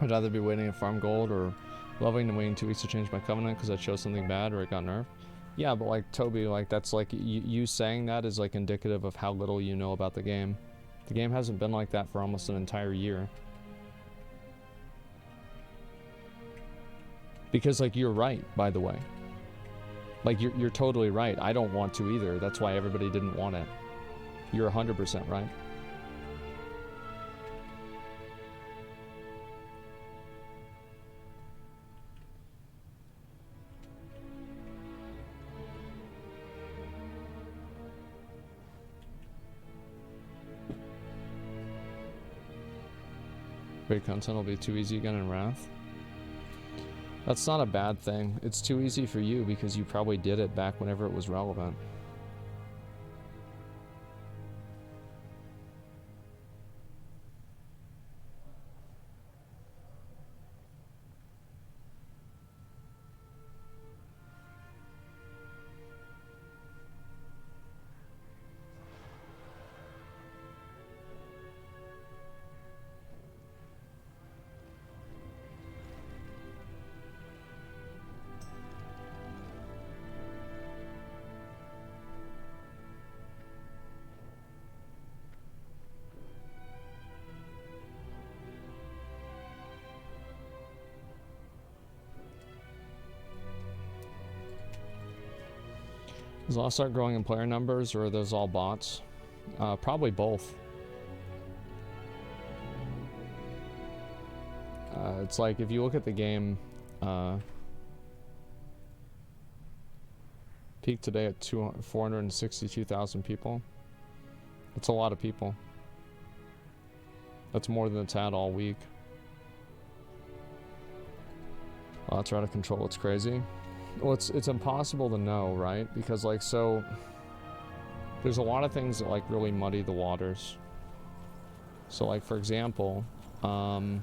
I'd either be waiting to farm gold or loving and waiting 2 weeks to change my covenant because I chose something bad or it got nerfed. Yeah, but like Toby, like that's like you saying that is like indicative of how little you know about the game. The game hasn't been like that for almost an entire year. Because like you're right, by the way. Like you're totally right. I don't want to either. That's why everybody didn't want it. You're 100% right. Great content will be too easy again in Wrath. That's not a bad thing. It's too easy for you because you probably did it back whenever it was relevant. Does Lost start growing in player numbers, or are those all bots? Probably both. It's like if you look at the game, peaked today at 462,000 people. That's a lot of people. That's more than it's had all week. Oh, that's out of control. It's crazy. Well, it's impossible to know, right? Because like, so there's a lot of things that like really muddy the waters. So like, for example, let me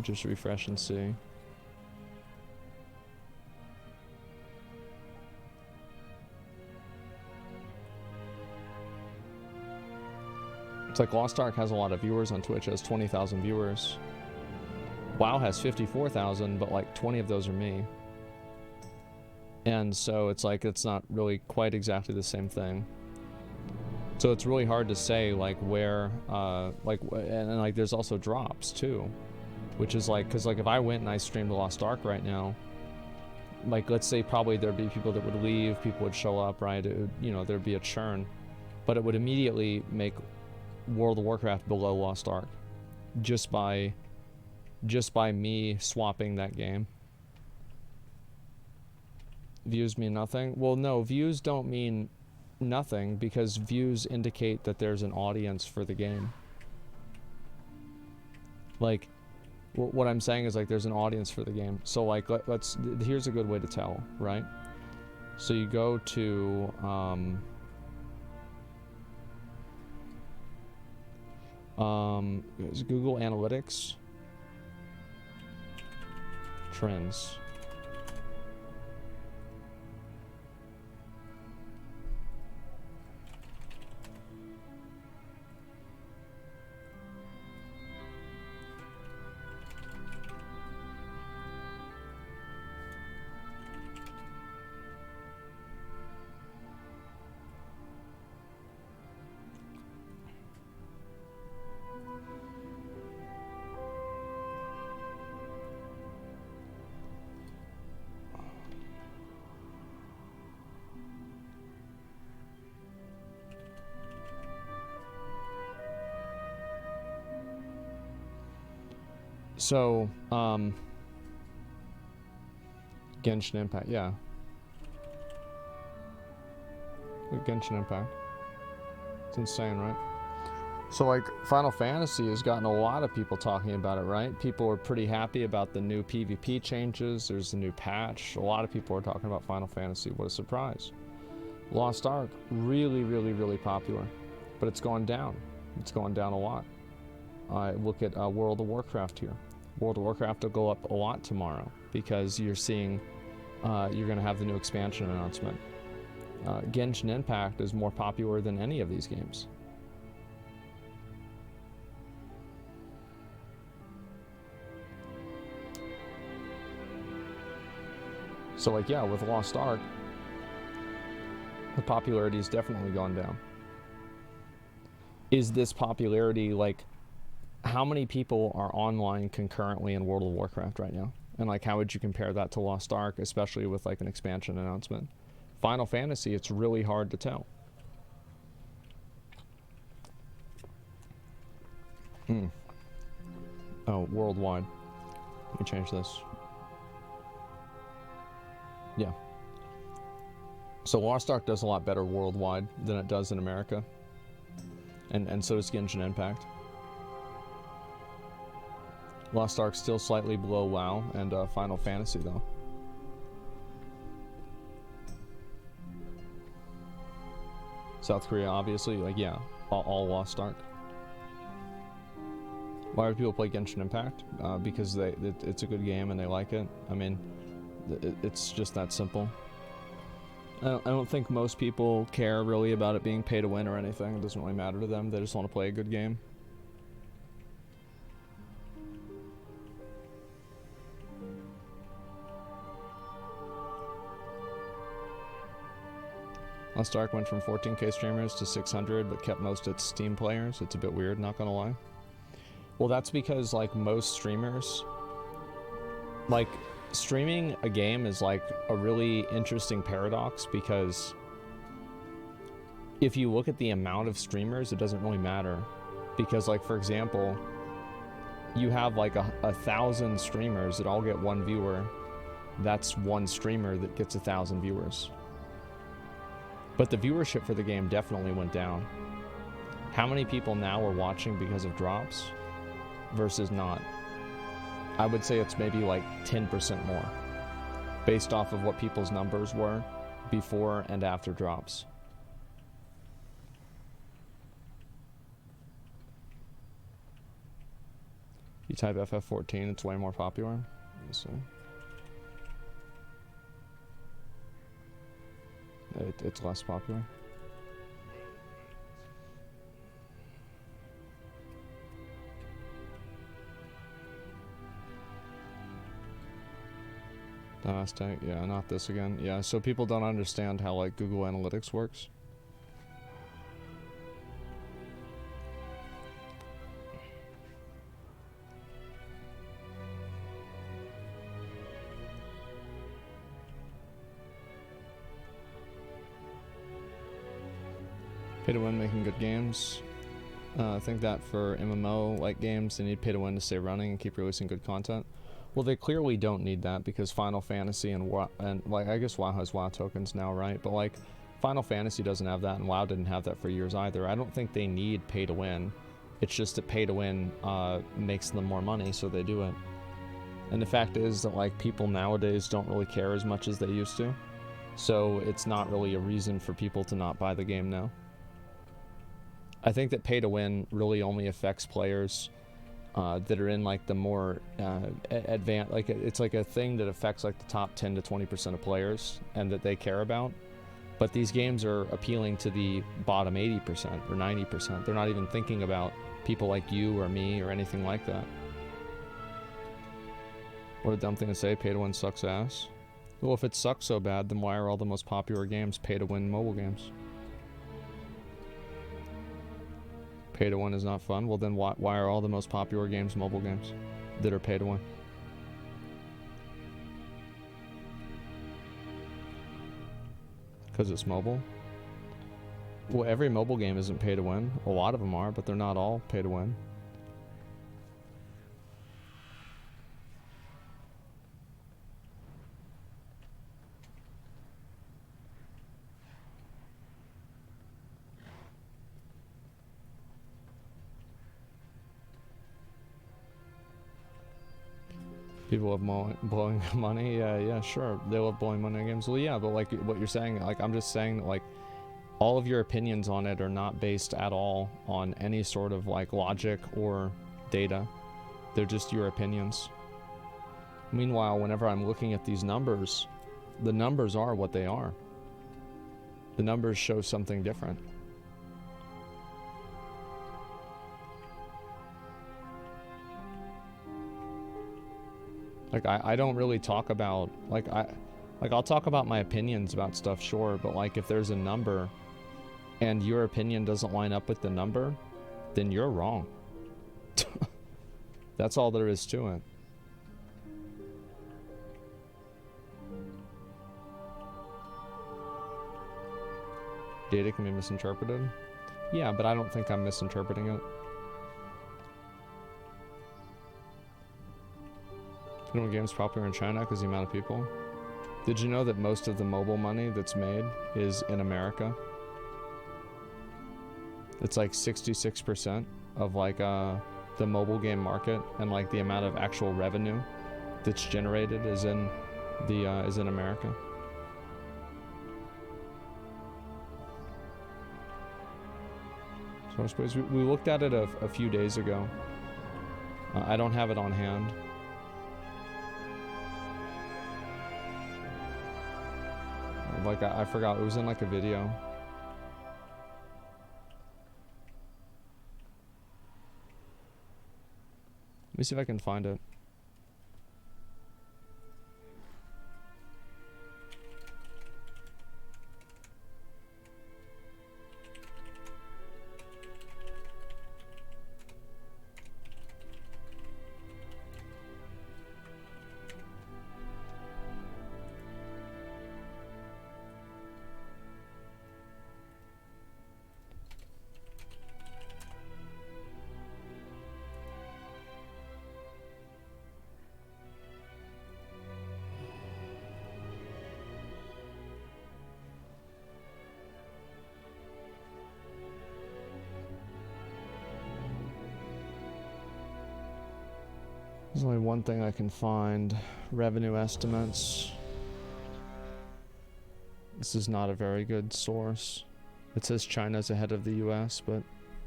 just refresh and see. It's like Lost Ark has a lot of viewers on Twitch. It has 20,000 viewers. WoW has 54,000, but like 20 of those are me. And so it's like, it's not really quite exactly the same thing. So it's really hard to say like where, and like there's also drops too. Which is like, cause like if I went and I streamed Lost Ark right now, like let's say probably there'd be people that would leave, people would show up, right? It would, you know, there'd be a churn. But it would immediately make World of Warcraft below Lost Ark. Just by me swapping that game. Views mean nothing? Well, no, views don't mean nothing because views indicate that there's an audience for the game. Like, what I'm saying is like there's an audience for the game. So like, here's a good way to tell, right? So you go to, Google Analytics. Trends. So, Genshin Impact, yeah. Genshin Impact. It's insane, right? So, like, Final Fantasy has gotten a lot of people talking about it, right? People are pretty happy about the new PvP changes. There's a new patch. A lot of people are talking about Final Fantasy. What a surprise. Lost Ark, really, really, really popular. But it's going down. It's going down a lot. Look at World of Warcraft here. World of Warcraft will go up a lot tomorrow because you're seeing, you're going to have the new expansion announcement. Genshin Impact is more popular than any of these games. So like, yeah, with Lost Ark, the popularity has definitely gone down. Is this popularity, like, how many people are online concurrently in World of Warcraft right now? And like, how would you compare that to Lost Ark, especially with like an expansion announcement? Final Fantasy, it's really hard to tell. Oh, worldwide. Let me change this. Yeah. So Lost Ark does a lot better worldwide than it does in America. And so does Genshin Impact. Lost Ark still slightly below WoW and Final Fantasy though. South Korea, obviously, like, yeah, all Lost Ark. Why do people play Genshin Impact? Because it's a good game and they like it. I mean, it's just that simple. I don't think most people care really about it being pay to win or anything. It doesn't really matter to them. They just want to play a good game. Lost Ark went from 14k streamers to 600, but kept most its Steam players. It's a bit weird, not gonna lie. Well, that's because, like, most streamers, like, streaming a game is, like, a really interesting paradox, because if you look at the amount of streamers, it doesn't really matter. Because, like, for example, you have, like, 1,000 streamers that all get one viewer. That's one streamer that gets 1,000 viewers. But the viewership for the game definitely went down. How many people now are watching because of drops versus not? I would say it's maybe like 10% more, based off of what people's numbers were before and after drops. You type FF14, it's way more popular. Let's see. It's less popular. Domestic, yeah, not this again. Yeah, so people don't understand how, like, Google Analytics works. Pay to win making good games. I think that for MMO-like games, they need pay to win to stay running and keep releasing good content. Well, they clearly don't need that, because Final Fantasy and like, I guess WoW has WoW tokens now, right? But like, Final Fantasy doesn't have that, and WoW didn't have that for years either. I don't think they need pay to win. It's just that pay to win makes them more money, so they do it. And the fact is that, like, people nowadays don't really care as much as they used to. So it's not really a reason for people to not buy the game now. I think that pay to win really only affects players that are in, like, the more advanced, like, it's like a thing that affects, like, the top 10 to 20% of players and that they care about. But these games are appealing to the bottom 80% or 90%. They're not even thinking about people like you or me or anything like that. What a dumb thing to say, pay to win sucks ass. Well, if it sucks so bad, then why are all the most popular games pay to win mobile games? Pay to win is not fun. Well, then why are all the most popular games mobile games that are pay to win? Because it's mobile? Well, every mobile game isn't pay to win. A lot of them are, but they're not all pay to win. People love blowing money. Yeah, sure. They love blowing money in games. Well, yeah, but like what you're saying, like, I'm just saying that, like, all of your opinions on it are not based at all on any sort of, like, logic or data. They're just your opinions. Meanwhile, whenever I'm looking at these numbers, the numbers are what they are. The numbers show something different. Like, I don't really talk about, like, Like, I'll talk about my opinions about stuff, sure, but like if there's a number and your opinion doesn't line up with the number, then you're wrong. That's all there is to it. Data can be misinterpreted. Yeah, but I don't think I'm misinterpreting it. Video games popular in China because the amount of people. Did you know that most of the mobile money that's made is in America? It's like 66% of like the mobile game market, and like the amount of actual revenue that's generated is in America. So I suppose we looked at it a few days ago. I don't have it on hand. Like I forgot, it was in like a video. Let me see if I can find it. There's only one thing I can find. Revenue estimates. This is not a very good source. It says China's ahead of the US, but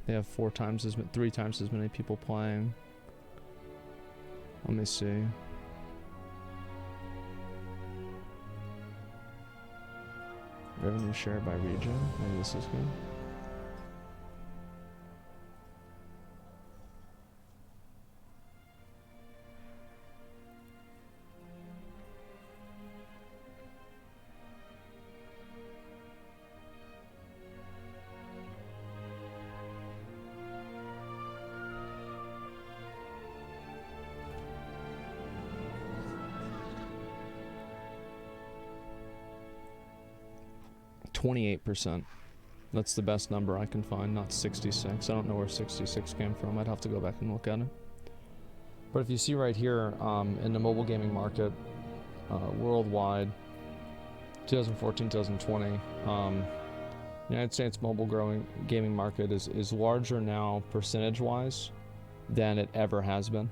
they have 3 times as many people playing. Let me see. Revenue share by region. Maybe this is good. %. That's the best number I can find, not 66. I don't know where 66 came from. I'd have to go back and look at it. But if you see right here, in the mobile gaming market, worldwide, 2014, 2020, United States mobile gaming market is larger now, percentage-wise, than it ever has been.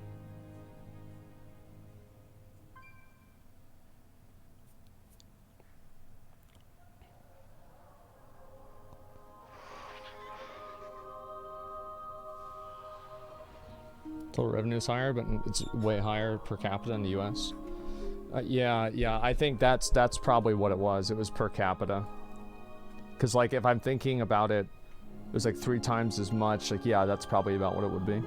Total revenue is higher, but it's way higher per capita in the US. Yeah, I think that's probably what it was. It was per capita. Because, like, if I'm thinking about it, it was like 3 times as much. Like, yeah, that's probably about what it would be.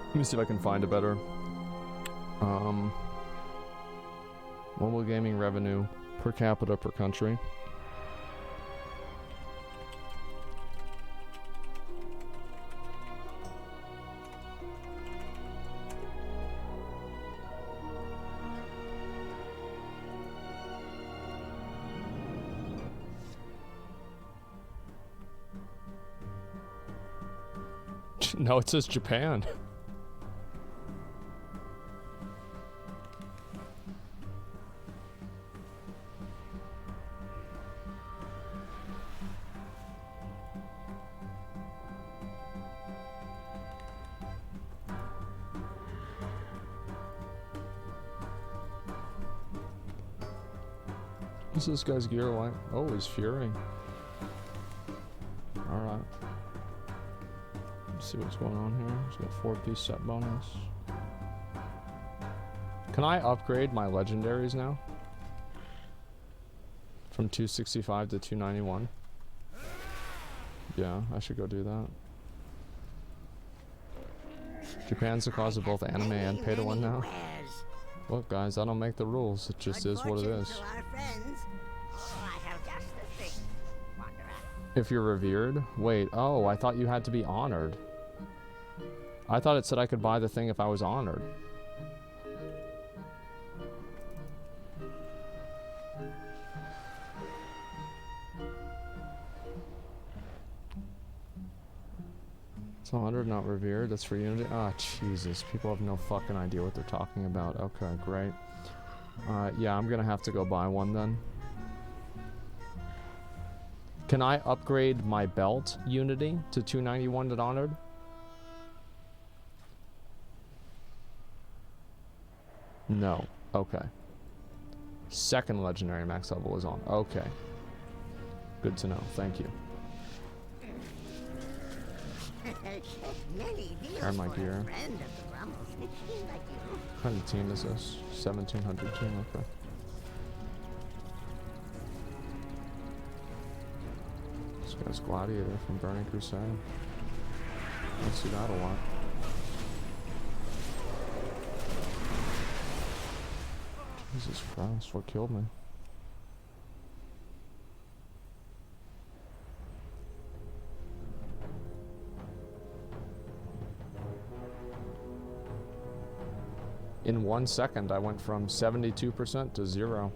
Let me see if I can find a better. Mobile gaming revenue per capita per country. No, it says Japan. What's this guy's gear like? Oh, he's Fury. Alright. See what's going on here. He's got 4-piece set bonus. Can I upgrade my legendaries now? From 265 to 291? Yeah, I should go do that. Japan's the cause of both anime and pay-to-win now. Look, guys, I don't make the rules. It just is what it is. To our friends. Oh, I have just the thing. Wanderer. If you're revered? Wait, oh, I thought you had to be honored. I thought it said I could buy the thing if I was honored. It's honored, not revered. That's for unity. Ah, Jesus. People have no fucking idea what they're talking about. Okay, great. Yeah, I'm gonna have to go buy one then. Can I upgrade my belt unity to 291 at honored? No. Okay. Second legendary max level is on. Okay. Good to know. Thank you. Earn my gear. What kind of team is this? 1700 team, okay. This guy's Gladiator from Burning Crusade. I see that a lot. Jesus Christ, what killed me? In 1 second, I went from 72% to 0.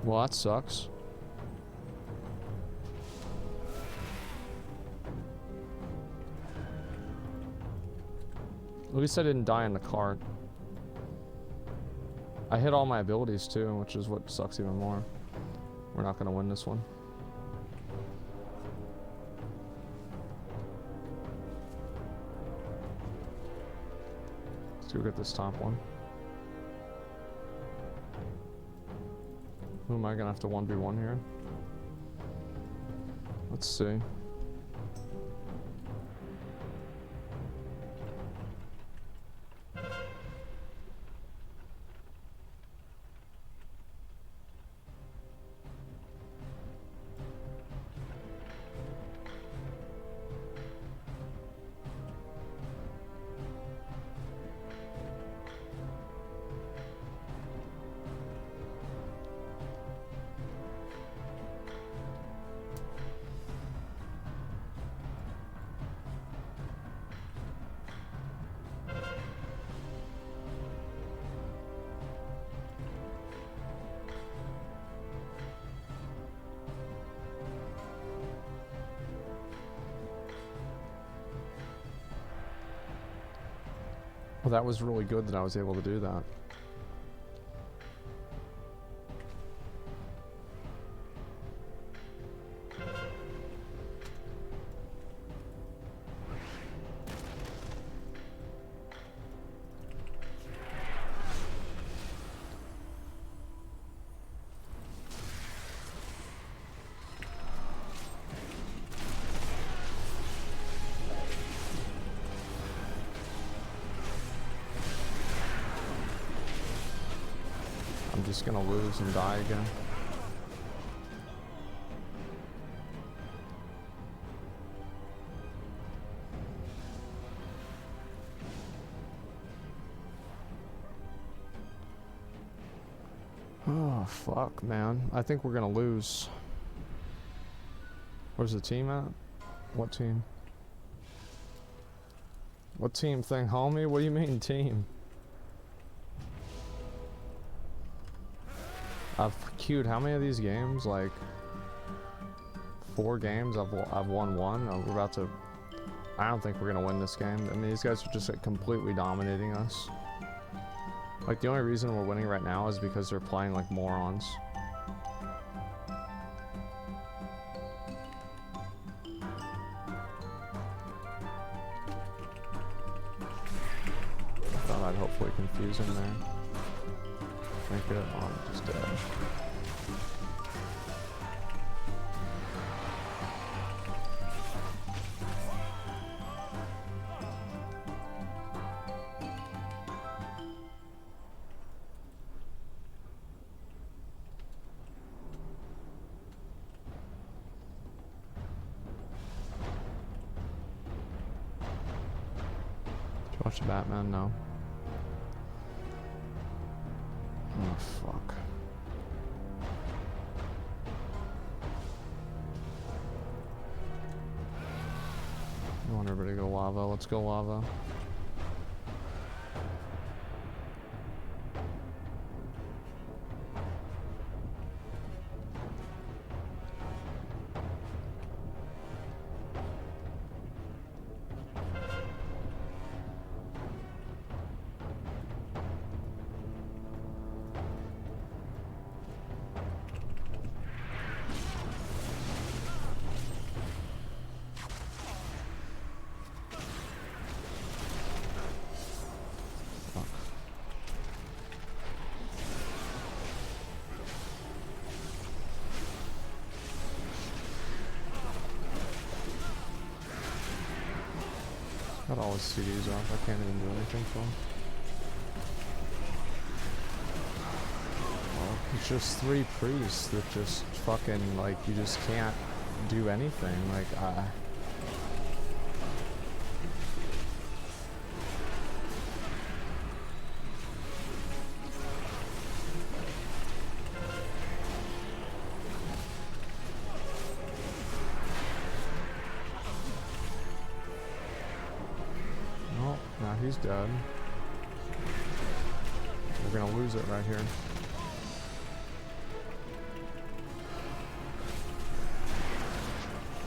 Well, that sucks. At least I didn't die in the cart. I hit all my abilities too, which is what sucks even more. We're not gonna win this one. Let's go get this top one. Who am I gonna have to 1v1 here? Let's see. Well, that was really good that I was able to do that. I'm just gonna lose and die again. Oh, fuck, man. I think we're gonna lose. Where's the team at? What team? What team thing, homie? What do you mean, team? I've queued how many of these games? Like 4 games. I've won 1. We're about to. I don't think we're gonna win this game. I mean, these guys are just like completely dominating us. Like the only reason we're winning right now is because they're playing like morons. I thought I'd hopefully confuse him there. Make it on just dead. Watch the Batman, no. Oh, fuck. I want everybody to go lava. Let's go lava. Got all his CDs off. I can't even do anything for him. Well, it's just 3 priests that just fucking, like, you just can't do anything. Like, he's dead. We're gonna lose it right here.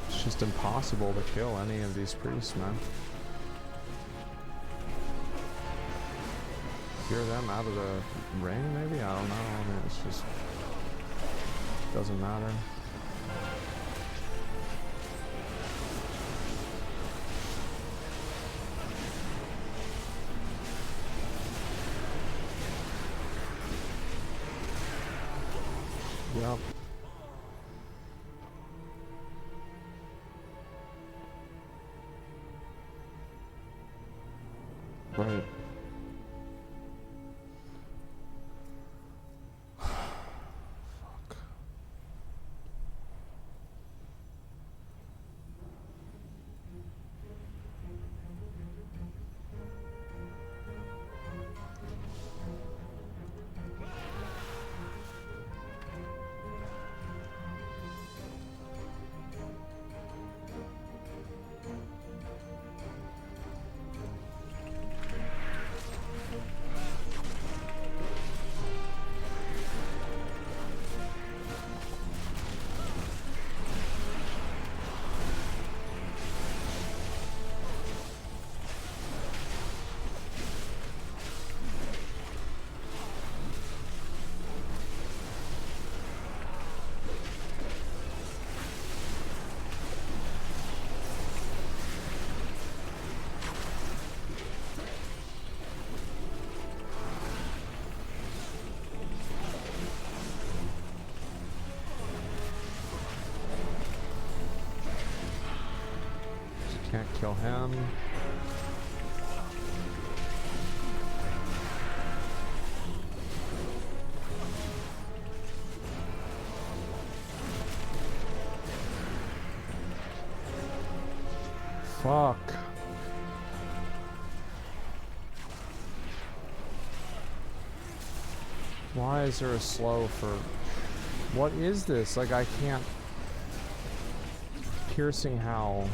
It's just impossible to kill any of these priests, man. Clear them out of the ring, maybe? I don't know. I mean, it's just doesn't matter. Yep. Right. Fuck. Can't kill him. Fuck. Why is there a slow for... What is this? Like, I can't... Piercing how...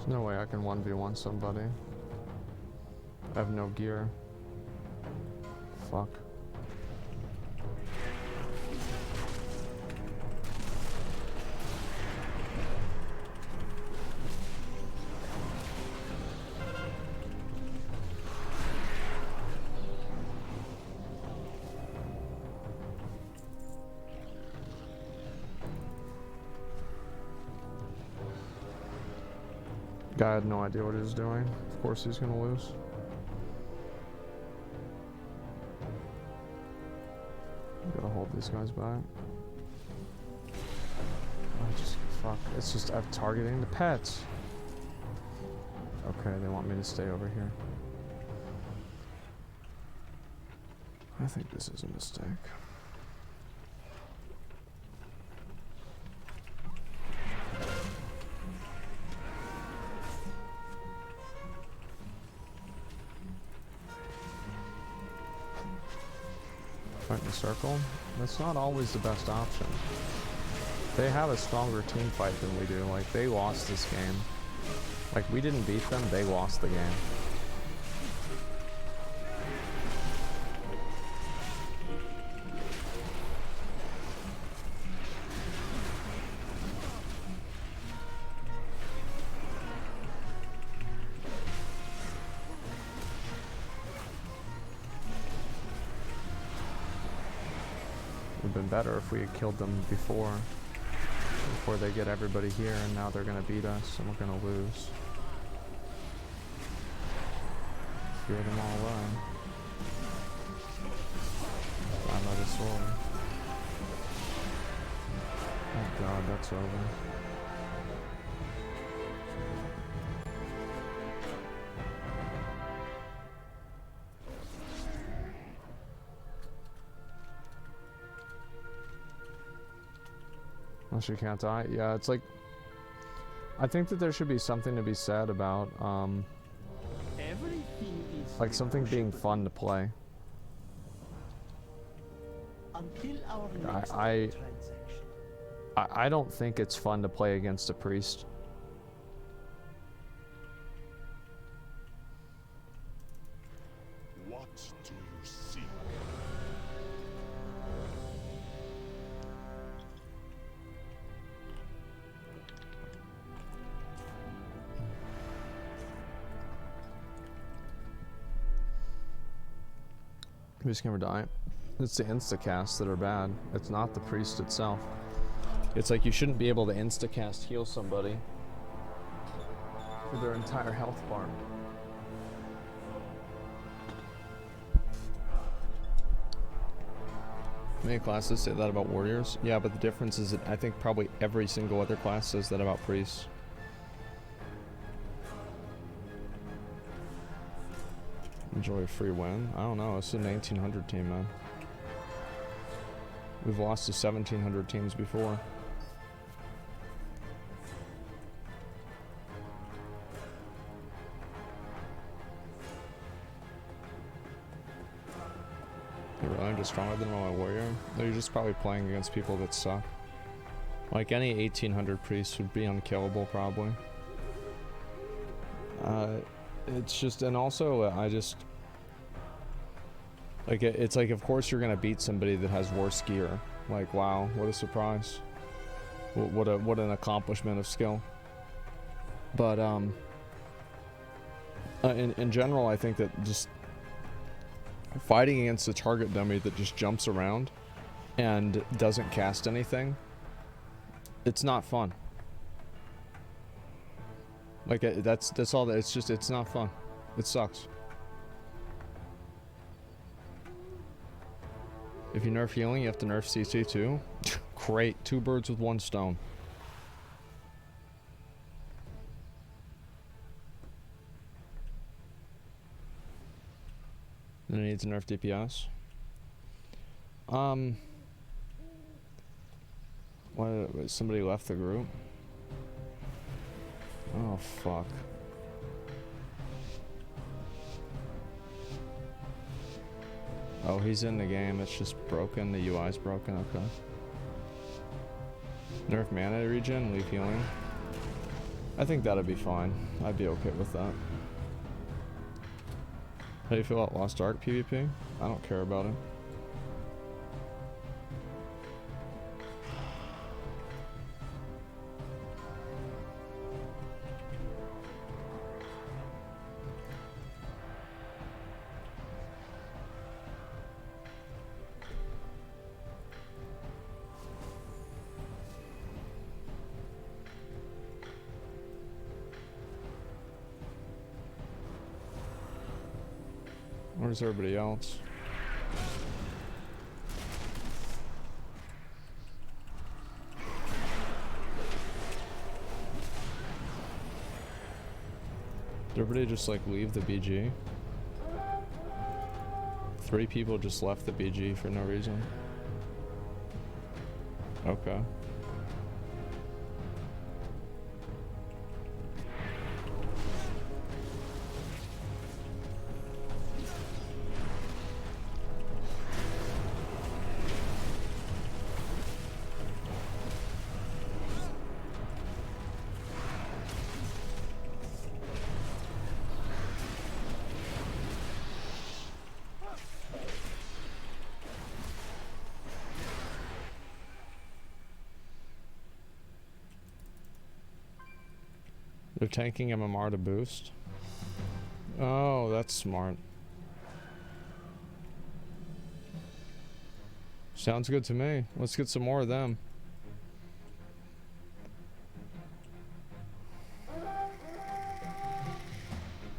There's no way I can 1v1 somebody. I have no gear. Fuck. Guy had no idea what he was doing. Of course he's gonna lose. Gotta hold these guys back. Fuck. It's just I'm targeting the pets. Okay, they want me to stay over here. I think this is a mistake. Fight in a circle? That's not always the best option. They have a stronger team fight than we do. Like, they lost this game. Like, we didn't beat them, they lost the game. Would have been better if we had killed them before they get everybody here, and now they're gonna beat us and we're gonna lose. Fear them all away. Fly by the sword. Oh god, that's over. Unless you can't die. Yeah, it's like, I think that there should be something to be said about, like something being fun to play. I don't think it's fun to play against a priest. What do you seek? We just never die. It's the insta-casts that are bad. It's not the priest itself. It's like you shouldn't be able to insta-cast heal somebody for their entire health bar. Many classes say that about warriors. Yeah, but the difference is that I think probably every single other class says that about priests. Enjoy a free win? I don't know. It's a 1900 team, man. We've lost to 1700 teams before. You're really just stronger than my warrior? No, you're just probably playing against people that suck. Like any 1800 priest would be unkillable, probably. It's just, and also I just, like, it's like, of course you're gonna beat somebody that has worse gear. Like, wow, what a surprise. What an accomplishment of skill. But, in general, I think that just fighting against a target dummy that just jumps around and doesn't cast anything, it's not fun. Like, that's all that, it's just, it's not fun. It sucks. If you nerf healing, you have to nerf CC too? Great, 2 birds with 1 stone. Then it needs to nerf DPS. What, somebody left the group? Oh, fuck. Oh, he's in the game. It's just broken. The UI's broken. Okay. Nerf mana regen, leave healing. I think that'd be fine. I'd be okay with that. How do you feel about Lost Ark PvP? I don't care about it. Where's everybody else? Did everybody just like leave the BG? 3 people just left the BG for no reason. Okay. They're tanking MMR to boost. Oh, that's smart. Sounds good to me. Let's get some more of them.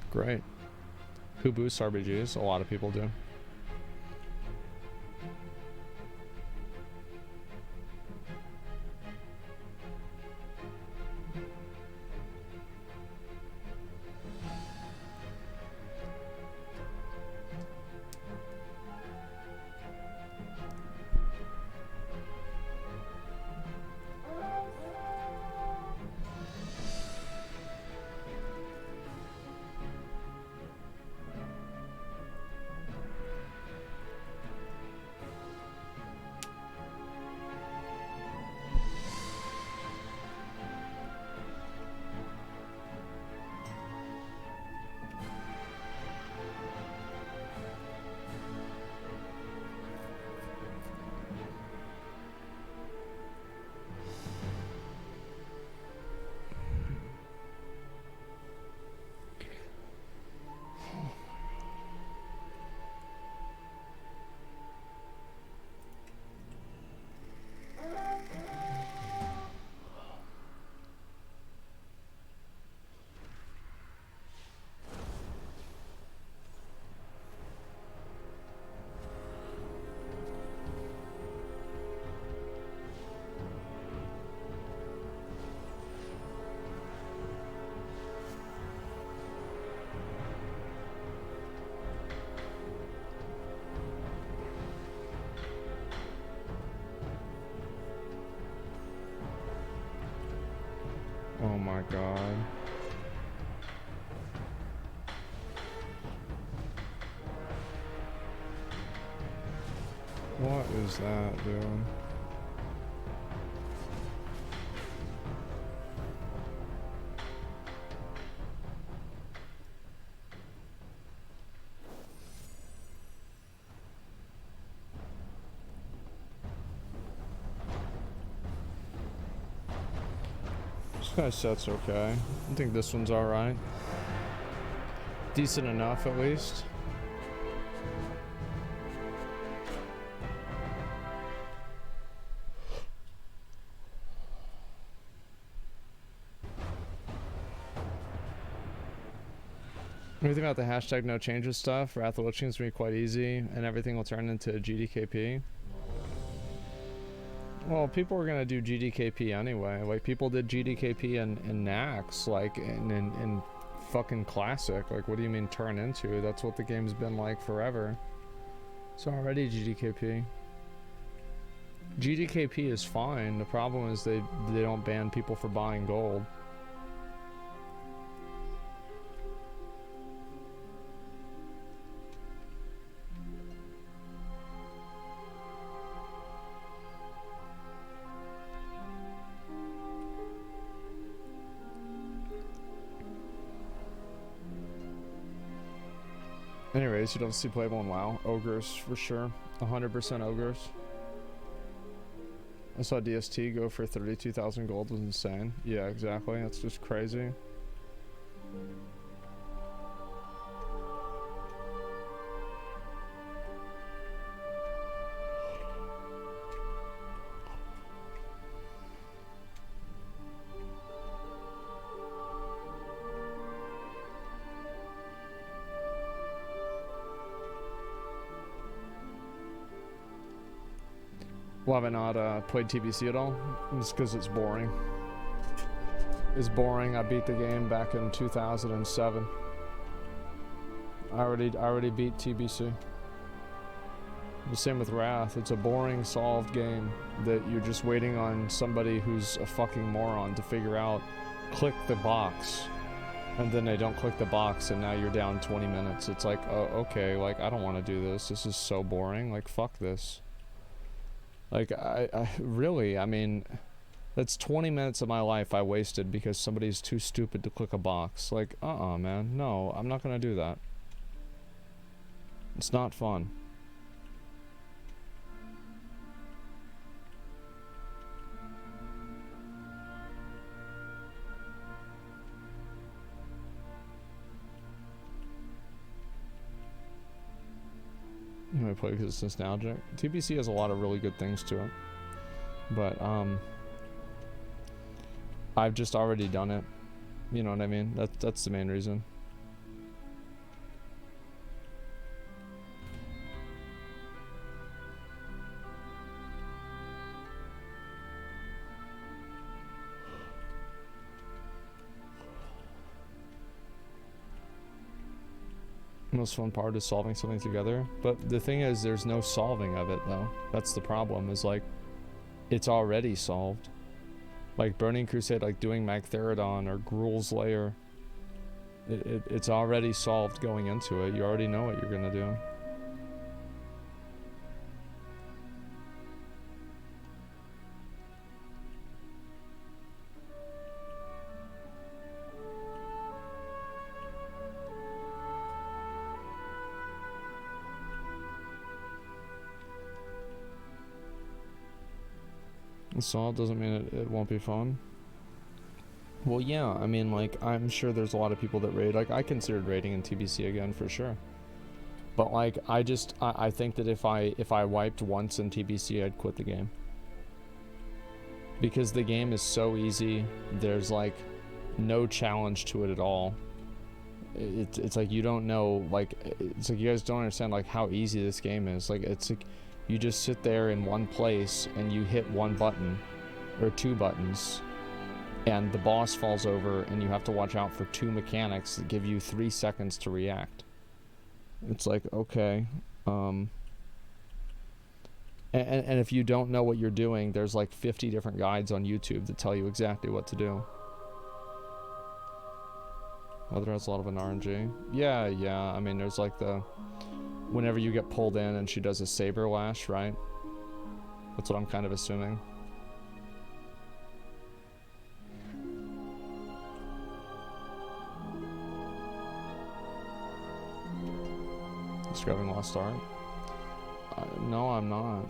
Great. Who boosts RBGs? A lot of people do. Oh my god. What is that, dude? This guy's set's okay. I think this one's alright. Decent enough, at least. What do you think about the hashtag no changes stuff? Wrath of the Lich King's gonna be quite easy and everything will turn into GDKP. Well, people were gonna do GDKP anyway. Like, people did GDKP in Nax, like, in fucking Classic. Like, what do you mean turn into? That's what the game's been like forever. It's already GDKP. GDKP is fine. The problem is they don't ban people for buying gold. Anyways, you don't see playable in WoW. Ogres, for sure. 100% ogres. I saw DST go for 32,000 gold. Was insane. Yeah, exactly. That's just crazy. Well, have I not played TBC at all? Just because it's boring. It's boring. I beat the game back in 2007. I already beat TBC. The same with Wrath. It's a boring solved game that you're just waiting on somebody who's a fucking moron to figure out. Click the box, and then they don't click the box, and now you're down 20 minutes. It's like, oh, okay, like I don't want to do this. This is so boring. Like fuck this. Like, I really, I mean, that's 20 minutes of my life I wasted because somebody's too stupid to click a box. Like, man, no, I'm not gonna do that. It's not fun. I play because it's nostalgic. TBC has a lot of really good things to it, but I've just already done it. You know what I mean? That's the main reason. Most fun part is solving something together, but the thing is there's no solving of it though. That's the problem, is like it's already solved. Like Burning Crusade, like doing Magtheridon or Gruul's Lair, it's already solved going into it. You already know what you're gonna do. Solved doesn't mean it won't be fun. Well, yeah, I mean, like, I'm sure there's a lot of people that raid. Like, I considered raiding in TBC again for sure. But like, I think that if I wiped once in TBC, I'd quit the game. Because the game is so easy. There's like no challenge to it at all. It's like you don't know, like, it's like you guys don't understand like how easy this game is. Like, it's like you just sit there in one place and you hit one button or two buttons and the boss falls over and you have to watch out for two mechanics that give you 3 seconds to react. It's like, okay. And if you don't know what you're doing, there's like 50 different guides on YouTube that tell you exactly what to do. Mother has a lot of an RNG. Yeah, I mean, there's like whenever you get pulled in and she does a saber lash, right? That's what I'm kind of assuming. Describing Lost Art? No, I'm not.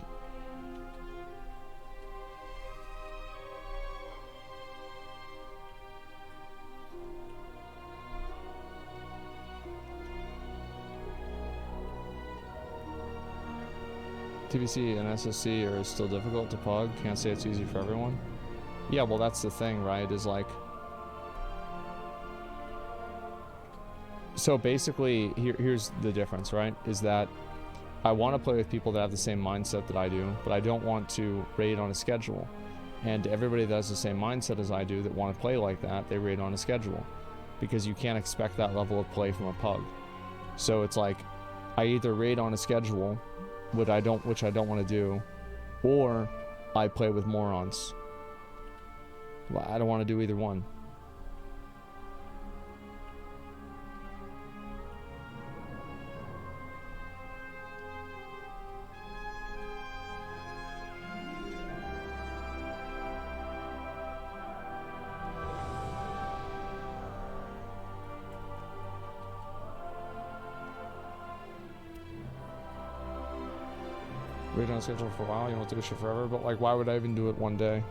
TBC and SSC are still difficult to pug. Can't say it's easy for everyone. Yeah, well, that's the thing, right? Is like, so basically, here's the difference, right? Is that I want to play with people that have the same mindset that I do, but I don't want to raid on a schedule. And everybody that has the same mindset as I do that want to play like that, they raid on a schedule, because you can't expect that level of play from a pug. So it's like, I either raid on a schedule, which I don't want to do, or I play with morons. Well, I don't want to do either one. We've been on schedule for a while. You don't do this shit forever, but like, why would I even do it one day?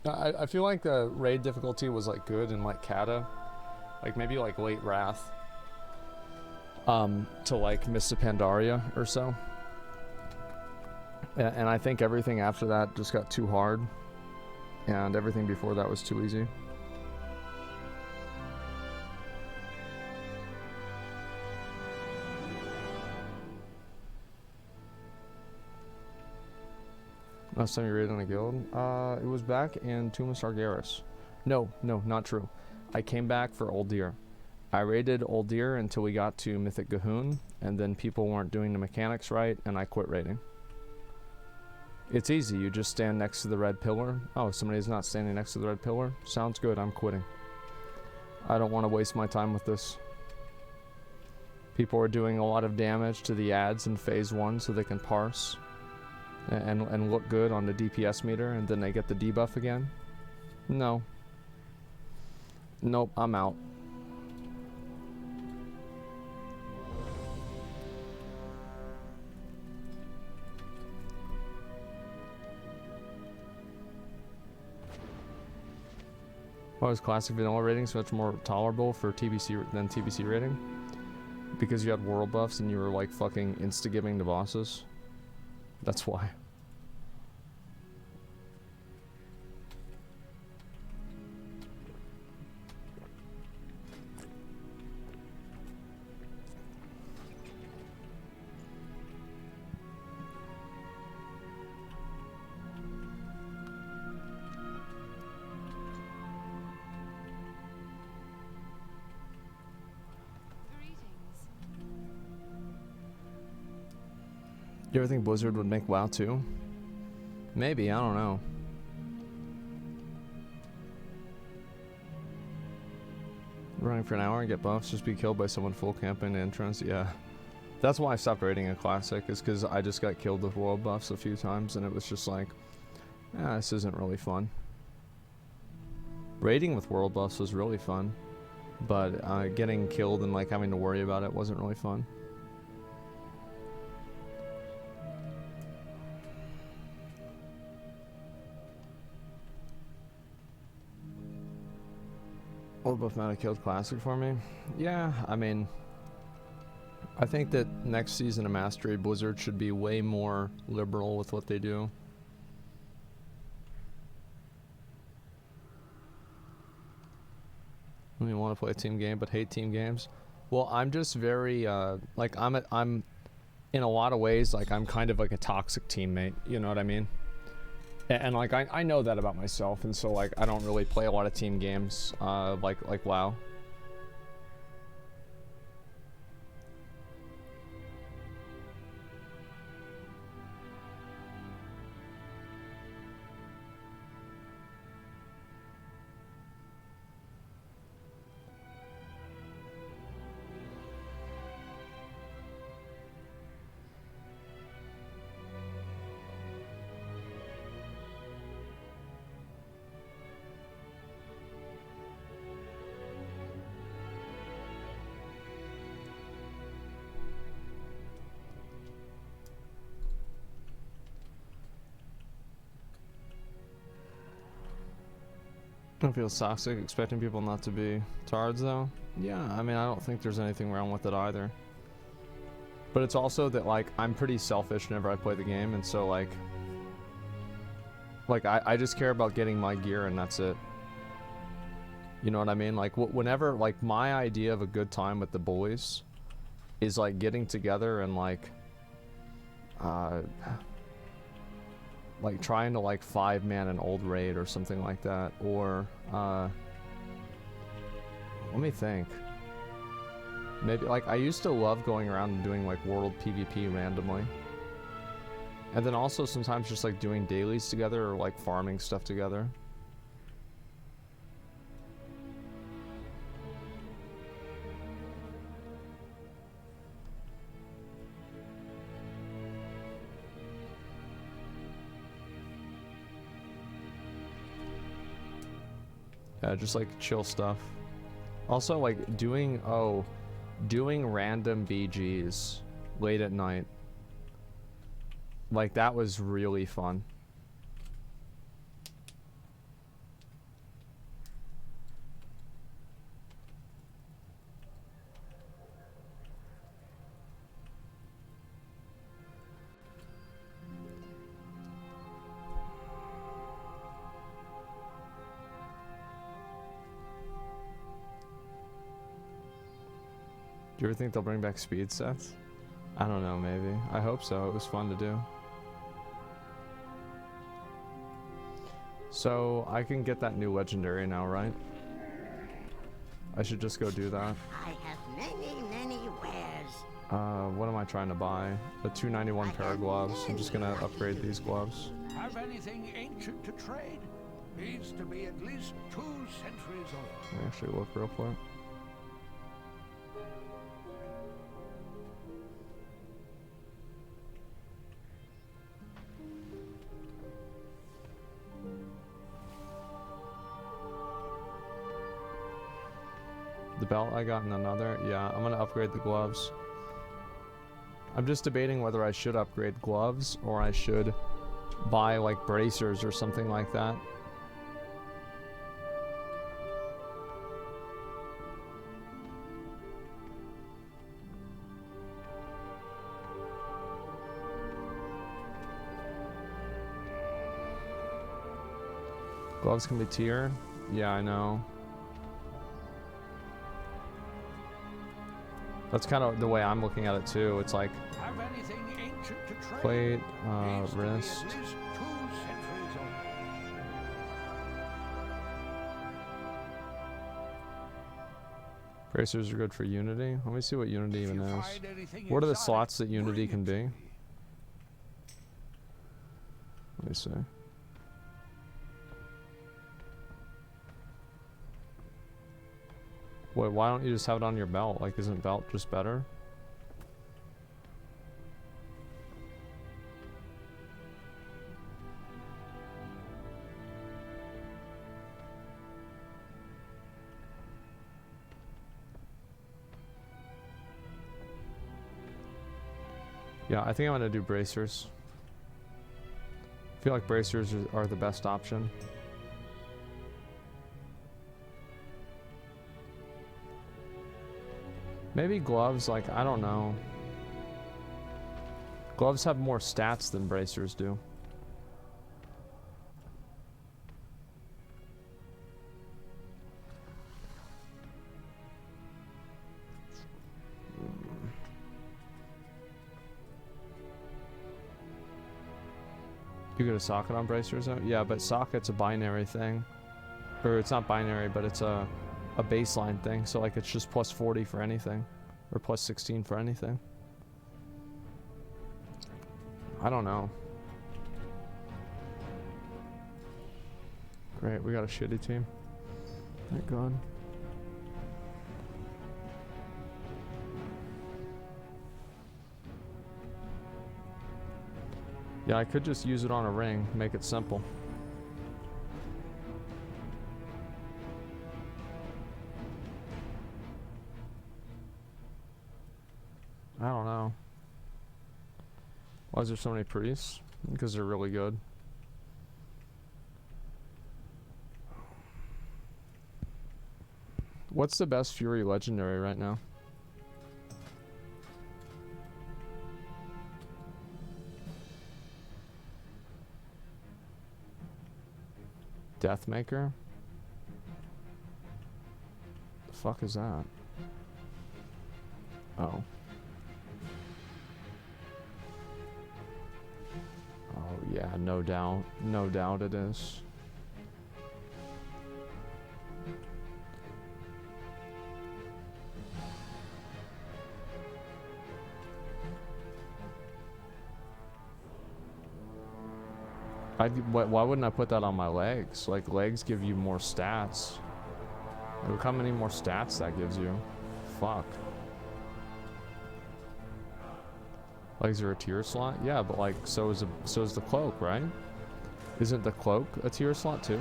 I feel like the raid difficulty was like good in like Kata, like maybe like late Wrath, to like Mists of Pandaria or so. And I think everything after that just got too hard, and everything before that was too easy. Last time you raided on a guild? It was back in Tomb of Sargeras. No, not true. I came back for Old Deer. I raided Old Deer until we got to Mythic Gahoon, and then people weren't doing the mechanics right, and I quit raiding. It's easy, you just stand next to the red pillar. Oh, somebody's not standing next to the red pillar? Sounds good, I'm quitting. I don't want to waste my time with this. People are doing a lot of damage to the ads in Phase 1 so they can parse and look good on the DPS meter, and then they get the debuff again. No. Nope, I'm out. Why was classic vanilla rating so much more tolerable for TBC than TBC rating? Because you had world buffs and you were like fucking insta-giving the bosses. That's why. You ever think Blizzard would make WoW too? Maybe, I don't know. Running for an hour and get buffs, just be killed by someone full camping entrance, yeah. That's why I stopped raiding a classic, is because I just got killed with world buffs a few times and it was just like, this isn't really fun. Raiding with world buffs was really fun, but getting killed and like having to worry about it wasn't really fun. World buff might have killed classic for me. Yeah, I mean, I think that next season of Mastery, Blizzard should be way more liberal with what they do. You want to play a team game but hate team games? Well, I'm just very like I'm in a lot of ways like I'm kind of like a toxic teammate, you know what I mean? And like I know that about myself, and so like I don't really play a lot of team games like WoW. I feel toxic expecting people not to be tards though. Yeah, I mean I don't think there's anything wrong with it either. But it's also that like I'm pretty selfish whenever I play the game, and so like I just care about getting my gear and that's it. You know what I mean? Like whenever like my idea of a good time with the boys is like getting together and like trying to like 5-man an old raid or something like that, or let me think. Maybe like I used to love going around and doing like world PvP randomly, and then also sometimes just like doing dailies together or like farming stuff together. Yeah, just like chill stuff. Also like doing, doing random BGs late at night. Like, that was really fun. Do you ever think they'll bring back speed sets? I don't know, maybe. I hope so. It was fun to do. So, I can get that new legendary now, right? I should just go do that. I have many wares. What am I trying to buy? A 291 pair of gloves. I'm just gonna upgrade these gloves. Have anything ancient to trade? Needs to be at least 2 centuries old. Let me actually look real quick. The belt I got in another. Yeah, I'm gonna upgrade the gloves. I'm just debating whether I should upgrade gloves or I should buy like bracers or something like that. Gloves can be tier. Yeah, I know. That's kind of the way I'm looking at it too. It's like Have anything ancient to trade? plate, Needs to be at wrist. least 2 centuries old. Bracers are good for Unity. Let me see what Unity If even you is. find anything What are the exotic, slots that Unity bring can it to be? me. Let me see. Wait, why don't you just have it on your belt? Like, isn't belt just better? Yeah, I think I'm gonna do bracers. I feel like bracers are the best option. Maybe gloves, like, I don't know. Gloves have more stats than bracers do. You get a socket on bracers? Yeah, but socket's a binary thing. Or it's not binary, but it's a baseline thing. So like it's just plus 40 for anything. Or plus 16 for anything. I don't know. Great, we got a shitty team. Thank God. Yeah, I could just use it on a ring, make it simple. I don't know. Why is there so many priests? Because they're really good. What's the best Fury legendary right now? Deathmaker? The fuck is that? Oh. Oh yeah, no doubt. No doubt it is. Why wouldn't I put that on my legs? Like, legs give you more stats. Look how many more stats that gives you. Fuck. Legs are a tier slot? Yeah, but like, so is the cloak, right? Isn't the cloak a tier slot too?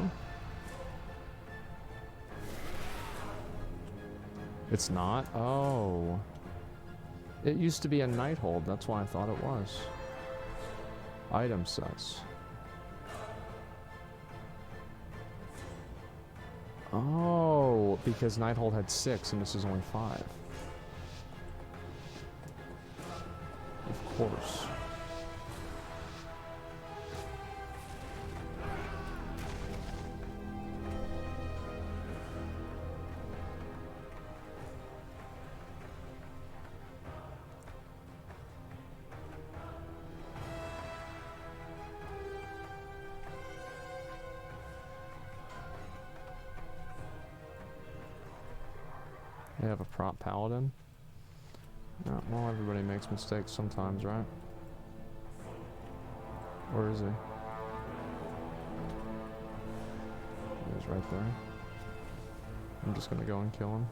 It's not? Oh. It used to be a Nighthold, that's why I thought it was. Item sets. Oh, because Nighthold had 6 and this is only 5. Of course. They have a prop paladin. Yeah, well, everybody makes mistakes sometimes, right? Where is he? He's right there. I'm just gonna go and kill him.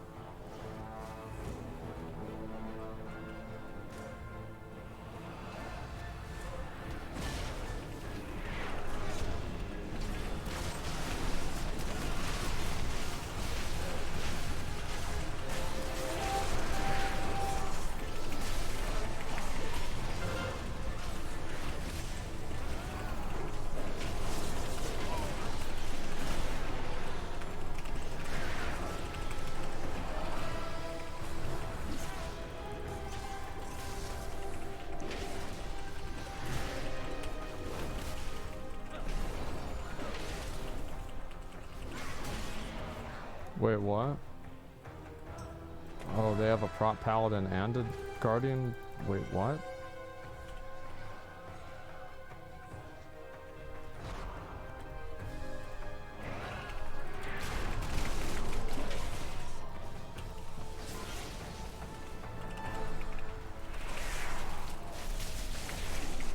Wait, what? Oh, they have a prop paladin and a guardian? Wait, what?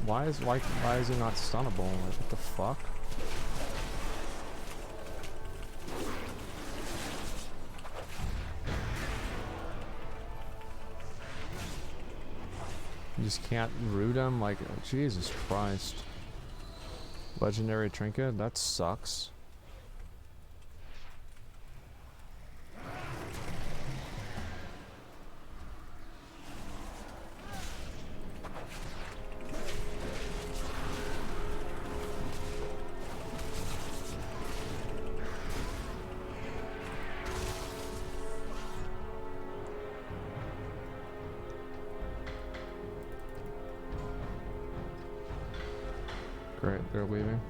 Why is he not stunnable? Like, what the fuck? You just can't root him? Like, Jesus Christ. Legendary trinket? That sucks. Great, they're leaving.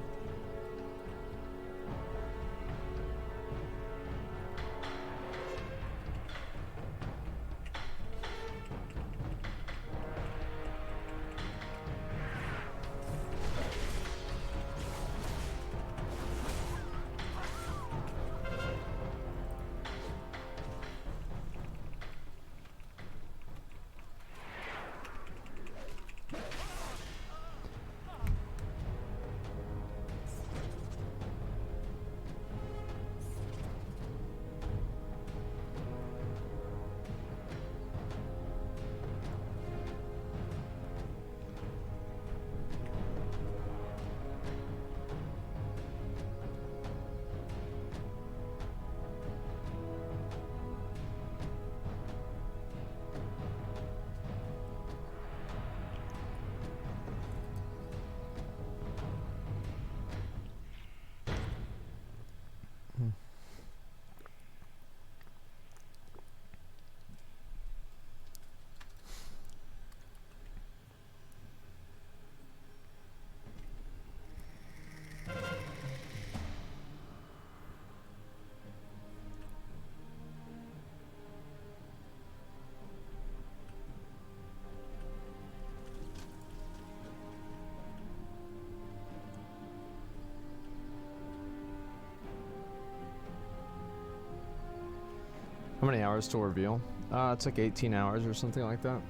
How many hours to reveal? It's like 18 hours or something like that.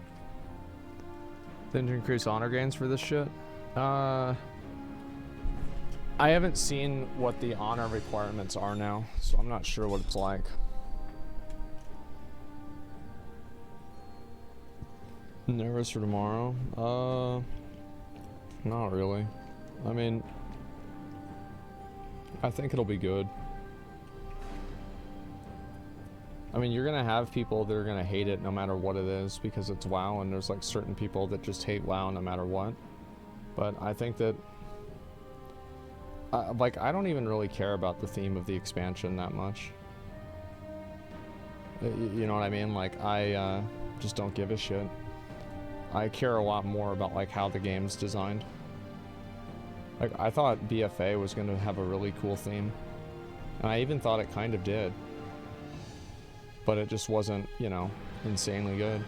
Then to increase honor gains for this shit? I haven't seen what the honor requirements are now, so I'm not sure what it's like. Nervous for tomorrow? Not really. I mean, I think it'll be good. I mean, you're gonna have people that are gonna hate it no matter what it is because it's WoW, and there's like certain people that just hate WoW no matter what. But I think that, like, I don't even really care about the theme of the expansion that much. You know what I mean? Like, I just don't give a shit. I care a lot more about like how the game's designed. Like, I thought BFA was gonna have a really cool theme, and I even thought it kind of did. But it just wasn't, you know, insanely good.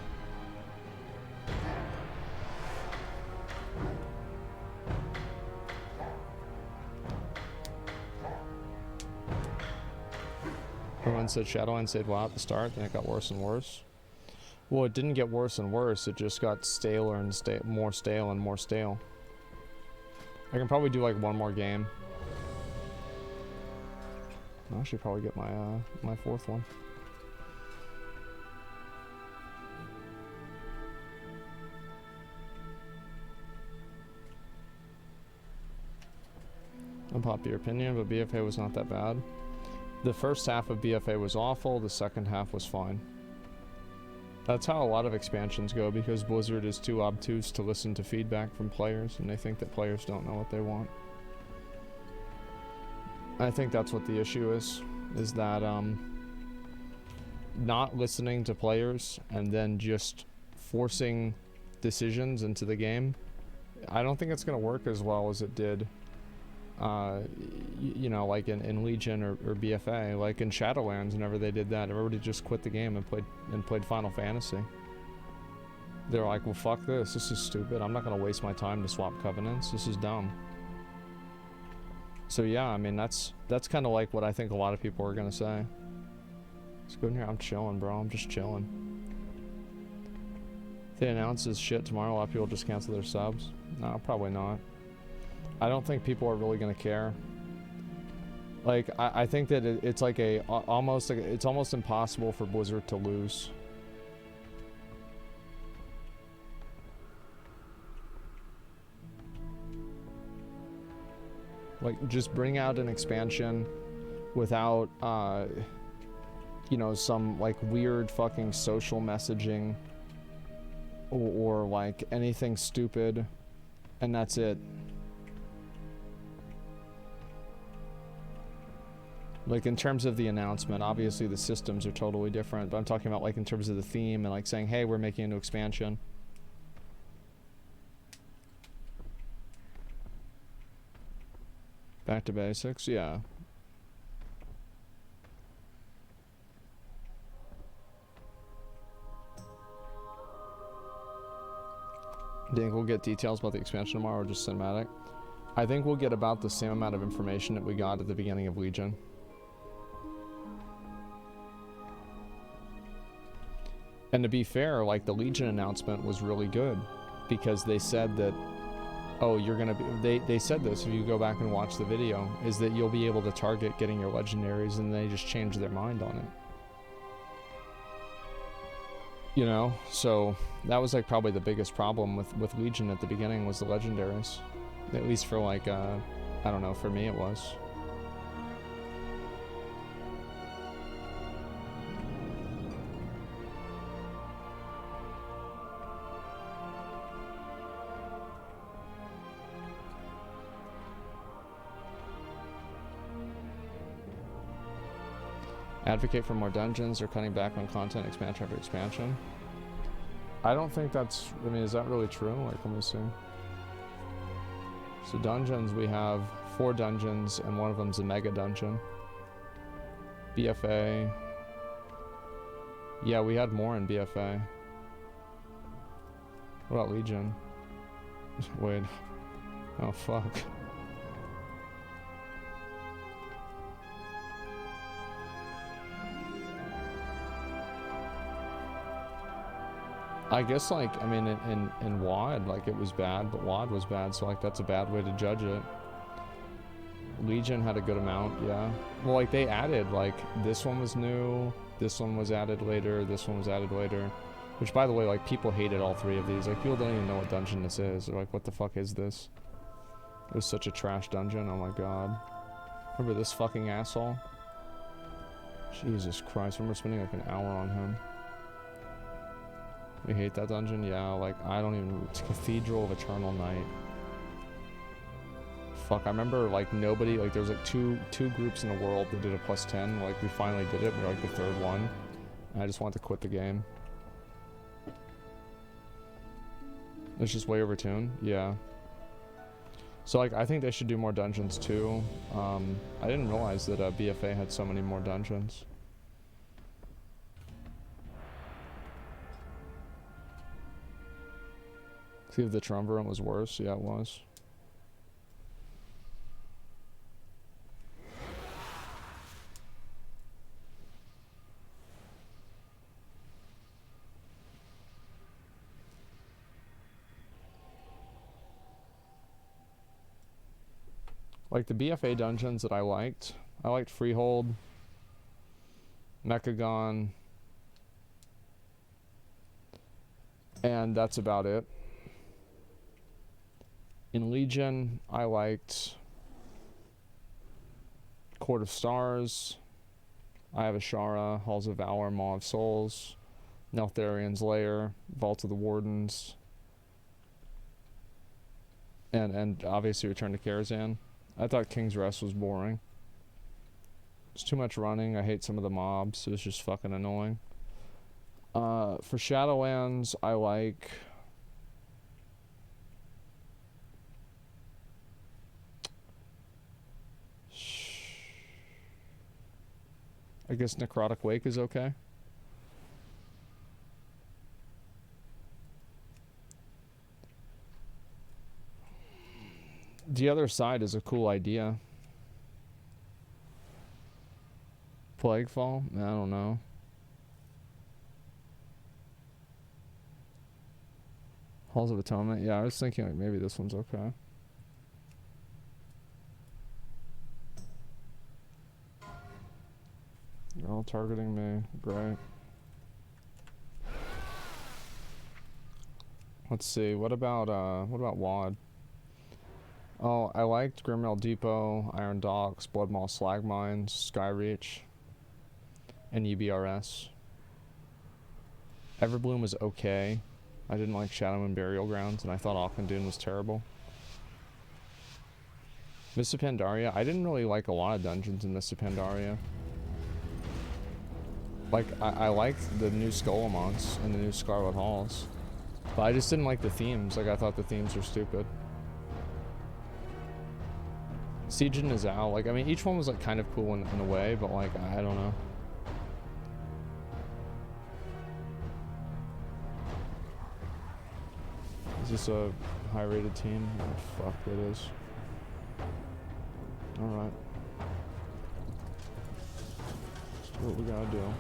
Everyone said Shadowlands stayed WoW at the start, then it got worse and worse. Well, it didn't get worse and worse, it just got staler and more stale and more stale. I can probably do like one more game. I should probably get my my fourth one. Unpopular opinion, but BFA was not that bad. The first half of BFA was awful, the second half was fine. That's how a lot of expansions go, because Blizzard is too obtuse to listen to feedback from players, and they think that players don't know what they want. I think that's what the issue is that not listening to players and then just forcing decisions into the game. I don't think it's going to work as well as it did, you know, like in Legion or BFA. Like in Shadowlands, whenever they did that, everybody just quit the game and played Final Fantasy. They're like, well, fuck this. This is stupid. I'm not going to waste my time to swap covenants. This is dumb. So yeah, I mean, that's kind of like what I think a lot of people are going to say. Let's go in here. I'm chilling, bro. I'm just chilling. If they announce this shit tomorrow, a lot of people just cancel their subs. No, probably not. I don't think people are really going to care. Like, I think that it's like it's almost impossible for Blizzard to lose. Like, just bring out an expansion without, you know, some, like, weird fucking social messaging or like, anything stupid, and that's it. Like, in terms of the announcement, obviously the systems are totally different, but I'm talking about, like, in terms of the theme and, like, saying, hey, we're making a new expansion. Back to basics, yeah. Do you think we'll get details about the expansion tomorrow or just cinematic? I think we'll get about the same amount of information that we got at the beginning of Legion. And to be fair, like, the Legion announcement was really good, because they said that, oh, you're gonna be, they said this, if you go back and watch the video, is that you'll be able to target getting your legendaries, and they just changed their mind on it. You know, so that was like probably the biggest problem with Legion at the beginning, was the legendaries. At least for like, I don't know, for me it was. Advocate for more dungeons or cutting back on content expansion after expansion. I don't think that's, I mean, is that really true? Like, let me see. So dungeons, we have 4 dungeons, and one of them's a mega dungeon. BFA. Yeah, we had more in BFA. What about Legion? Wait. Oh, fuck. I guess, like, I mean, in WoD, like, it was bad, but WoD was bad, so, like, that's a bad way to judge it. Legion had a good amount, yeah. Well, like, they added, like, this one was new, this one was added later, this one was added later. Which, by the way, like, people hated all 3 of these. Like, people don't even know what dungeon this is. They're like, what the fuck is this? It was such a trash dungeon, oh my god. Remember this fucking asshole? Jesus Christ, I remember spending like an hour on him. We hate that dungeon? Yeah, like, I don't even... It's Cathedral of Eternal Night. Fuck, I remember, like, nobody... Like, there was, like, two groups in the world that did a +10. Like, we finally did it. We were, like, the third one. And I just wanted to quit the game. It's just way overtuned? Yeah. So, like, I think they should do more dungeons, too. I didn't realize that BFA had so many more dungeons. See if the Triumvirate was worse? Yeah, it was. Like the BFA dungeons that I liked Freehold, Mechagon, and that's about it. In Legion, I liked Court of Stars, Eye of Ashara, Halls of Valor, Maw of Souls, Neltharian's Lair, Vault of the Wardens, and obviously Return to Karazhan. I thought King's Rest was boring. It's too much running. I hate some of the mobs. It was just fucking annoying. For Shadowlands, I like... I guess Necrotic Wake is okay. The Other Side is a cool idea. Plaguefall? I don't know. Halls of Atonement? Yeah, I was thinking like maybe this one's okay. You're all targeting me. Great. Let's see. What about WoD? Oh, I liked Grimmail Depot, Iron Docks, Bloodmaw Slag Mines, Skyreach, and EBRS. Everbloom was okay. I didn't like Shadow and Burial Grounds, and I thought Auchindoun was terrible. Mists of Pandaria, I didn't really like a lot of dungeons in Mists of Pandaria. Like, I liked the new Skullamonts and the new Scarlet Halls. But I just didn't like the themes. Like, I thought the themes were stupid. Siege and Nizal, like, I mean, each one was, like, kind of cool in a way, but, like, I don't know. Is this a high-rated team? Oh, fuck, it is. Alright. Let's do what we gotta do.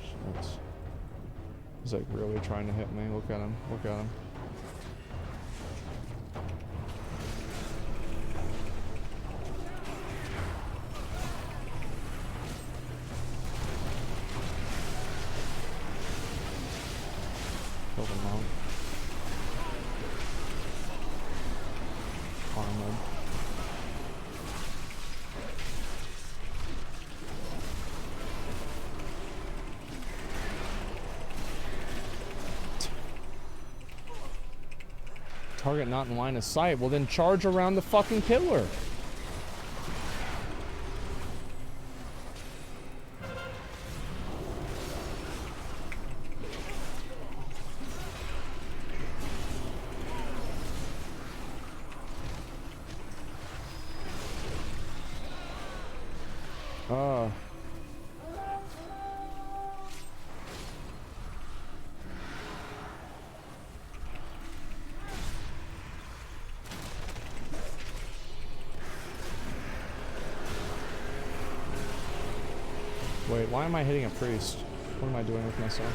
Shit. He's, like, really trying to hit me. Look at him. Look at him. Kill them out. Armored. Target not in line of sight. Well, then charge around the fucking pillar. Wait, why am I hitting a priest? What am I doing with myself?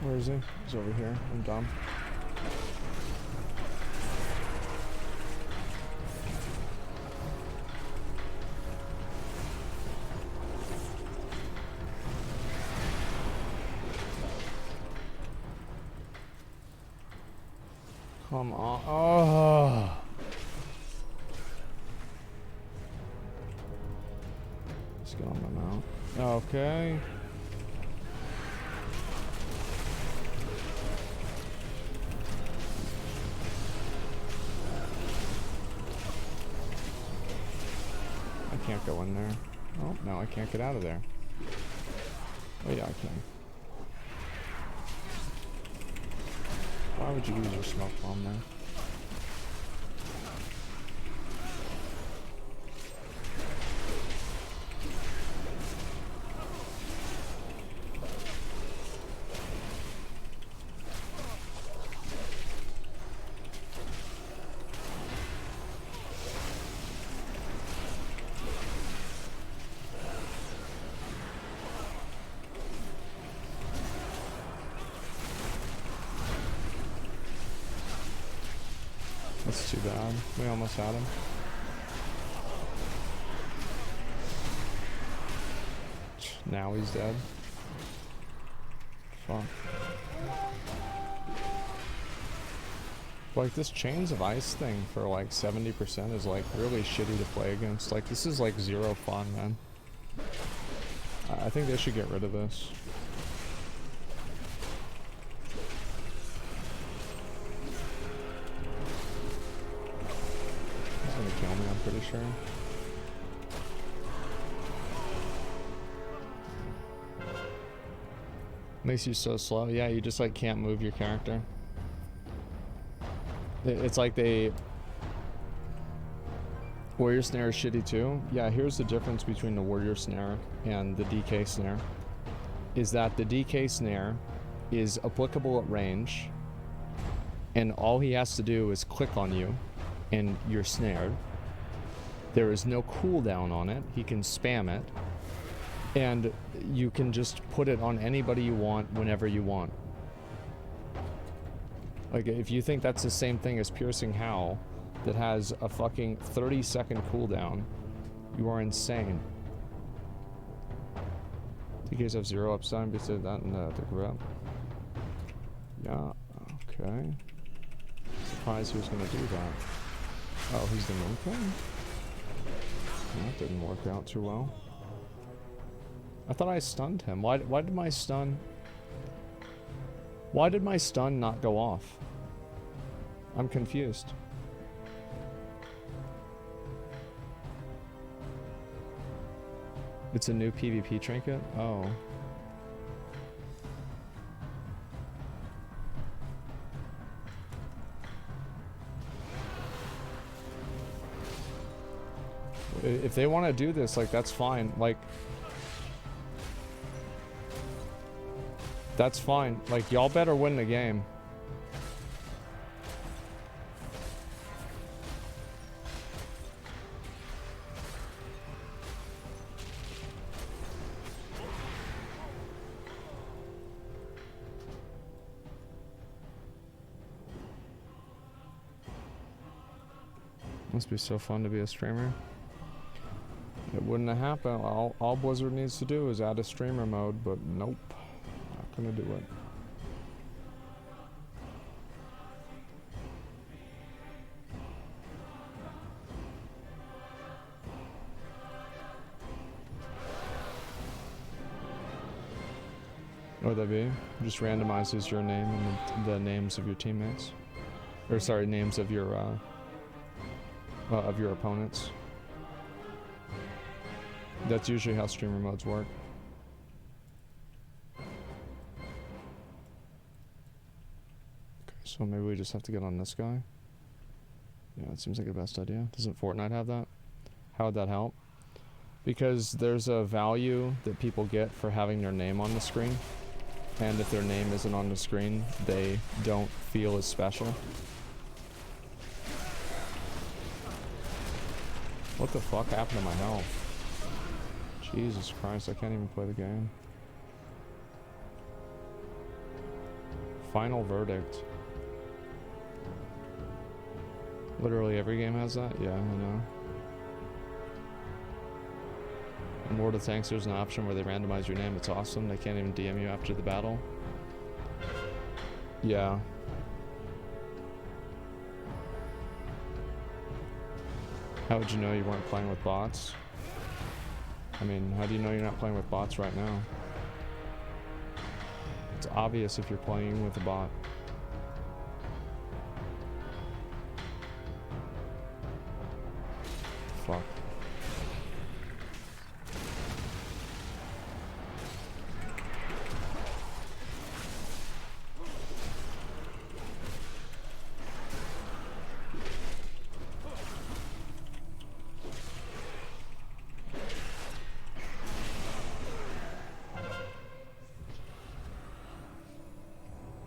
Where is he? He's over here. I'm dumb. Come on. Oh. Let's get on my mount. Okay. I can't go in there. Oh, no, I can't get out of there. Oh yeah, I can. Why would you use your smoke bomb there? That's too bad. We almost had him. Now he's dead. Fuck. Like, this Chains of Ice thing for like 70% is like really shitty to play against. Like, this is like zero fun, man. I think they should get rid of this. He's gonna kill me, I'm pretty sure. Makes you so slow. Yeah, you just like can't move your character. It's like they... Warrior Snare is shitty too. Yeah, here's the difference between the Warrior Snare and the DK Snare. Is that the DK Snare is applicable at range, and all he has to do is click on you, and you're snared. There is no cooldown on it. He can spam it. And you can just put it on anybody you want whenever you want. Like, if you think that's the same thing as Piercing Howl that has a fucking 30-second cooldown, you are insane. You guys have 0 upside besides that and the grip. Yeah, okay. Surprised he was gonna do that. Oh, he's the Moon King? That didn't work out too well. I thought I stunned him. Why did my stun... Why did my stun not go off? I'm confused. It's a new PvP trinket? Oh. If they want to do this, like, that's fine. Like... That's fine. Like, y'all better win the game. Must be so fun to be a streamer. It wouldn't have happened. All Blizzard needs to do is add a streamer mode, but nope. Gonna do it. What would that be? Just randomizes your name and the names of your teammates, or sorry, names of your opponents. That's usually how streamer modes work. So maybe we just have to get on this guy. Yeah, it seems like the best idea. Doesn't Fortnite have that? How would that help? Because there's a value that people get for having their name on the screen. And if their name isn't on the screen, they don't feel as special. What the fuck happened to my health? Jesus Christ, I can't even play the game. Final Verdict. Literally every game has that? Yeah, I know. In World of Tanks, there's an option where they randomize your name. It's awesome. They can't even DM you after the battle. Yeah. How would you know you weren't playing with bots? I mean, how do you know you're not playing with bots right now? It's obvious if you're playing with a bot. Fuck.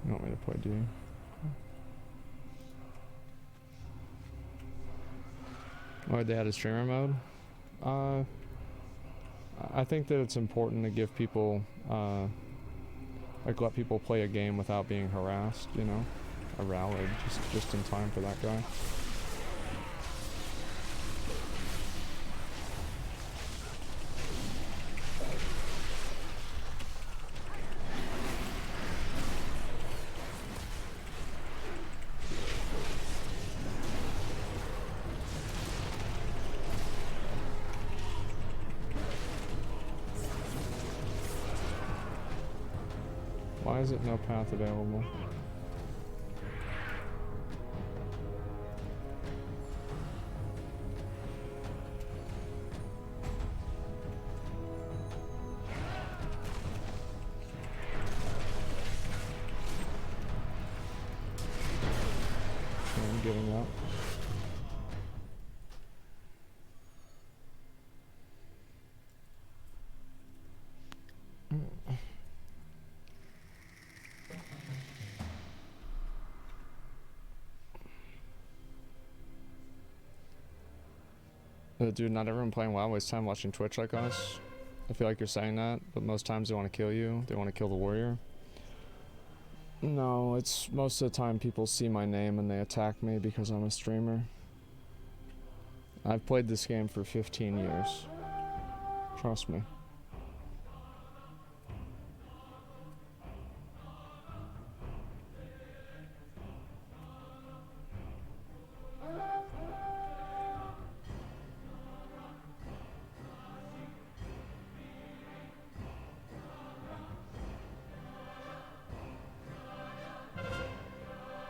You want me to play D? Why they add a streamer mode? I think that it's important to give people, like let people play a game without being harassed, you know? I rallied just in time for that guy. Why is it no path available? I'm giving up. Dude, not everyone playing WoW wastes time watching Twitch like us. I feel like you're saying that, but most times they want to kill you. They want to kill the warrior. No, it's most of the time people see my name and they attack me because I'm a streamer. I've played this game for 15 years. Trust me.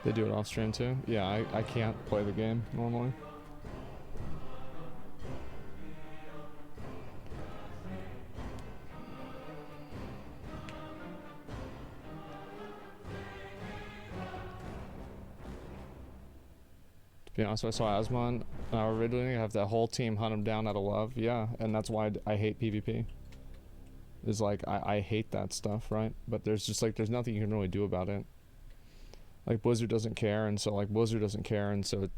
They do it off stream too? Yeah, I can't play the game normally. To be honest, I saw Asmon originally have that whole team hunt him down out of love. Yeah, and that's why I hate PvP. Is like, I hate that stuff, right? But there's just like, there's nothing you can really do about it. Like Blizzard doesn't care, and so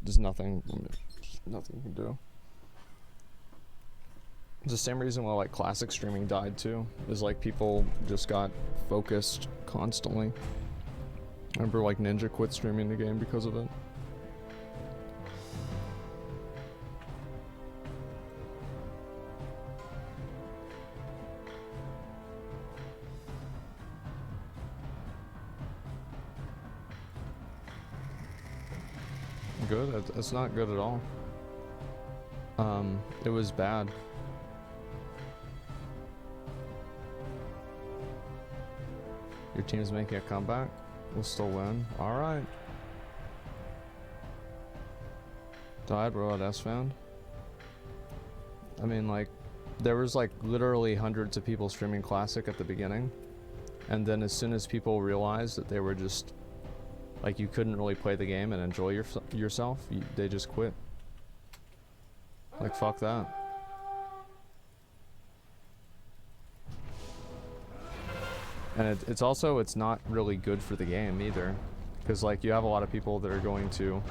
there's nothing you can do. It's the same reason why like classic streaming died too. Is like people just got focused constantly. I remember like Ninja quit streaming the game because of it. Good? It's not good at all. It was bad. Your team's making a comeback? We'll still win. Alright. Died, Royal S found. I mean, like, there was like literally hundreds of people streaming Classic at the beginning. And then as soon as people realized that they were just like you couldn't really play the game and enjoy yourself, they just quit. Like fuck that. And it's also, it's not really good for the game either, because like you have a lot of people that are going to, you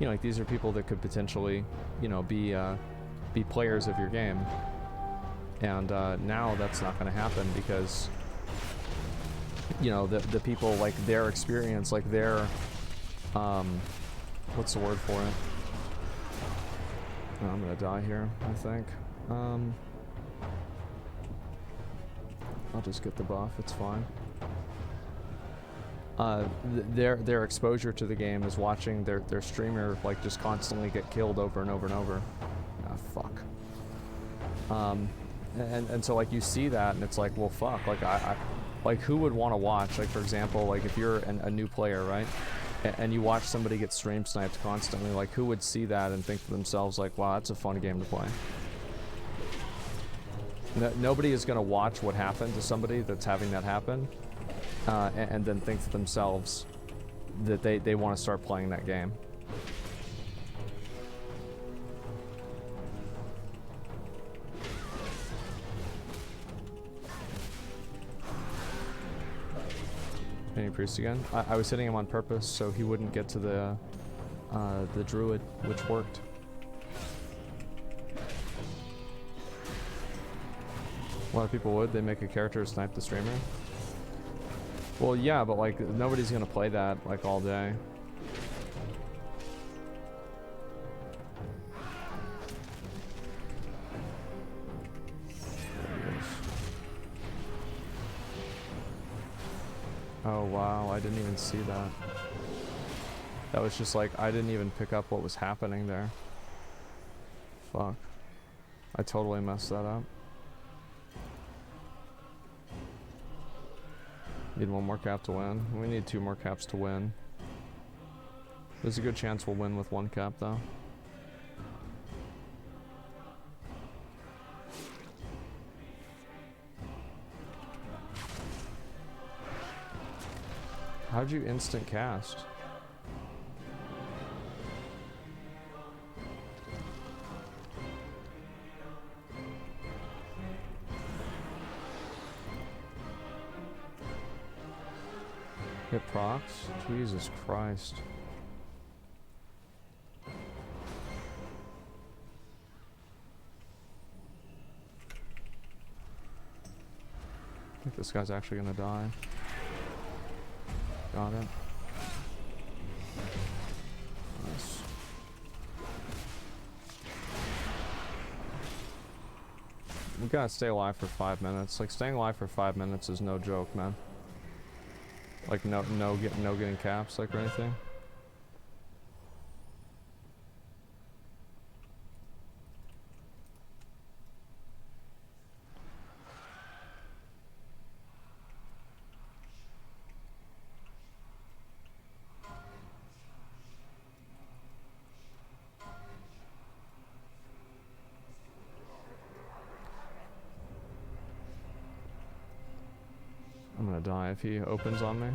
know, like these are people that could potentially, you know, be players of your game, and now that's not going to happen because, you know, the people, like their experience, like their what's the word for it? Oh, I'm gonna die here, I think. I'll just get the buff, it's fine. Their exposure to the game is watching their streamer like just constantly get killed over and over and over. fuck. And so like you see that and it's like, well, fuck, like like who would want to watch, like for example, like if you're a new player, right, and you watch somebody get stream sniped constantly, like who would see that and think to themselves like, wow, that's a fun game to play? Nobody is going to watch what happened to somebody that's having that happen and then think to themselves that they want to start playing that game. Any priest again? I was hitting him on purpose so he wouldn't get to the druid, which worked. A lot of people would. They make a character snipe the streamer. Well, yeah, but like nobody's gonna play that like all day. Oh wow, I didn't even see that. That was just like, I didn't even pick up what was happening there. Fuck. I totally messed that up. Need one more cap to win. We need 2 more caps to win. There's a good chance we'll win with 1 cap though. How'd you instant cast? Hit procs? Jesus Christ. I think this guy's actually gonna die. Got it. Nice. We gotta stay alive for 5 minutes. Like, staying alive for 5 minutes is no joke, man. Like, no getting caps, like, or anything. I'm gonna die if he opens on me.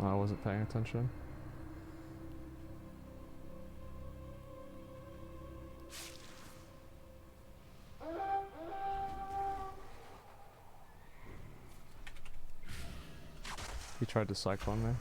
I wasn't paying attention. He tried to cyclone me.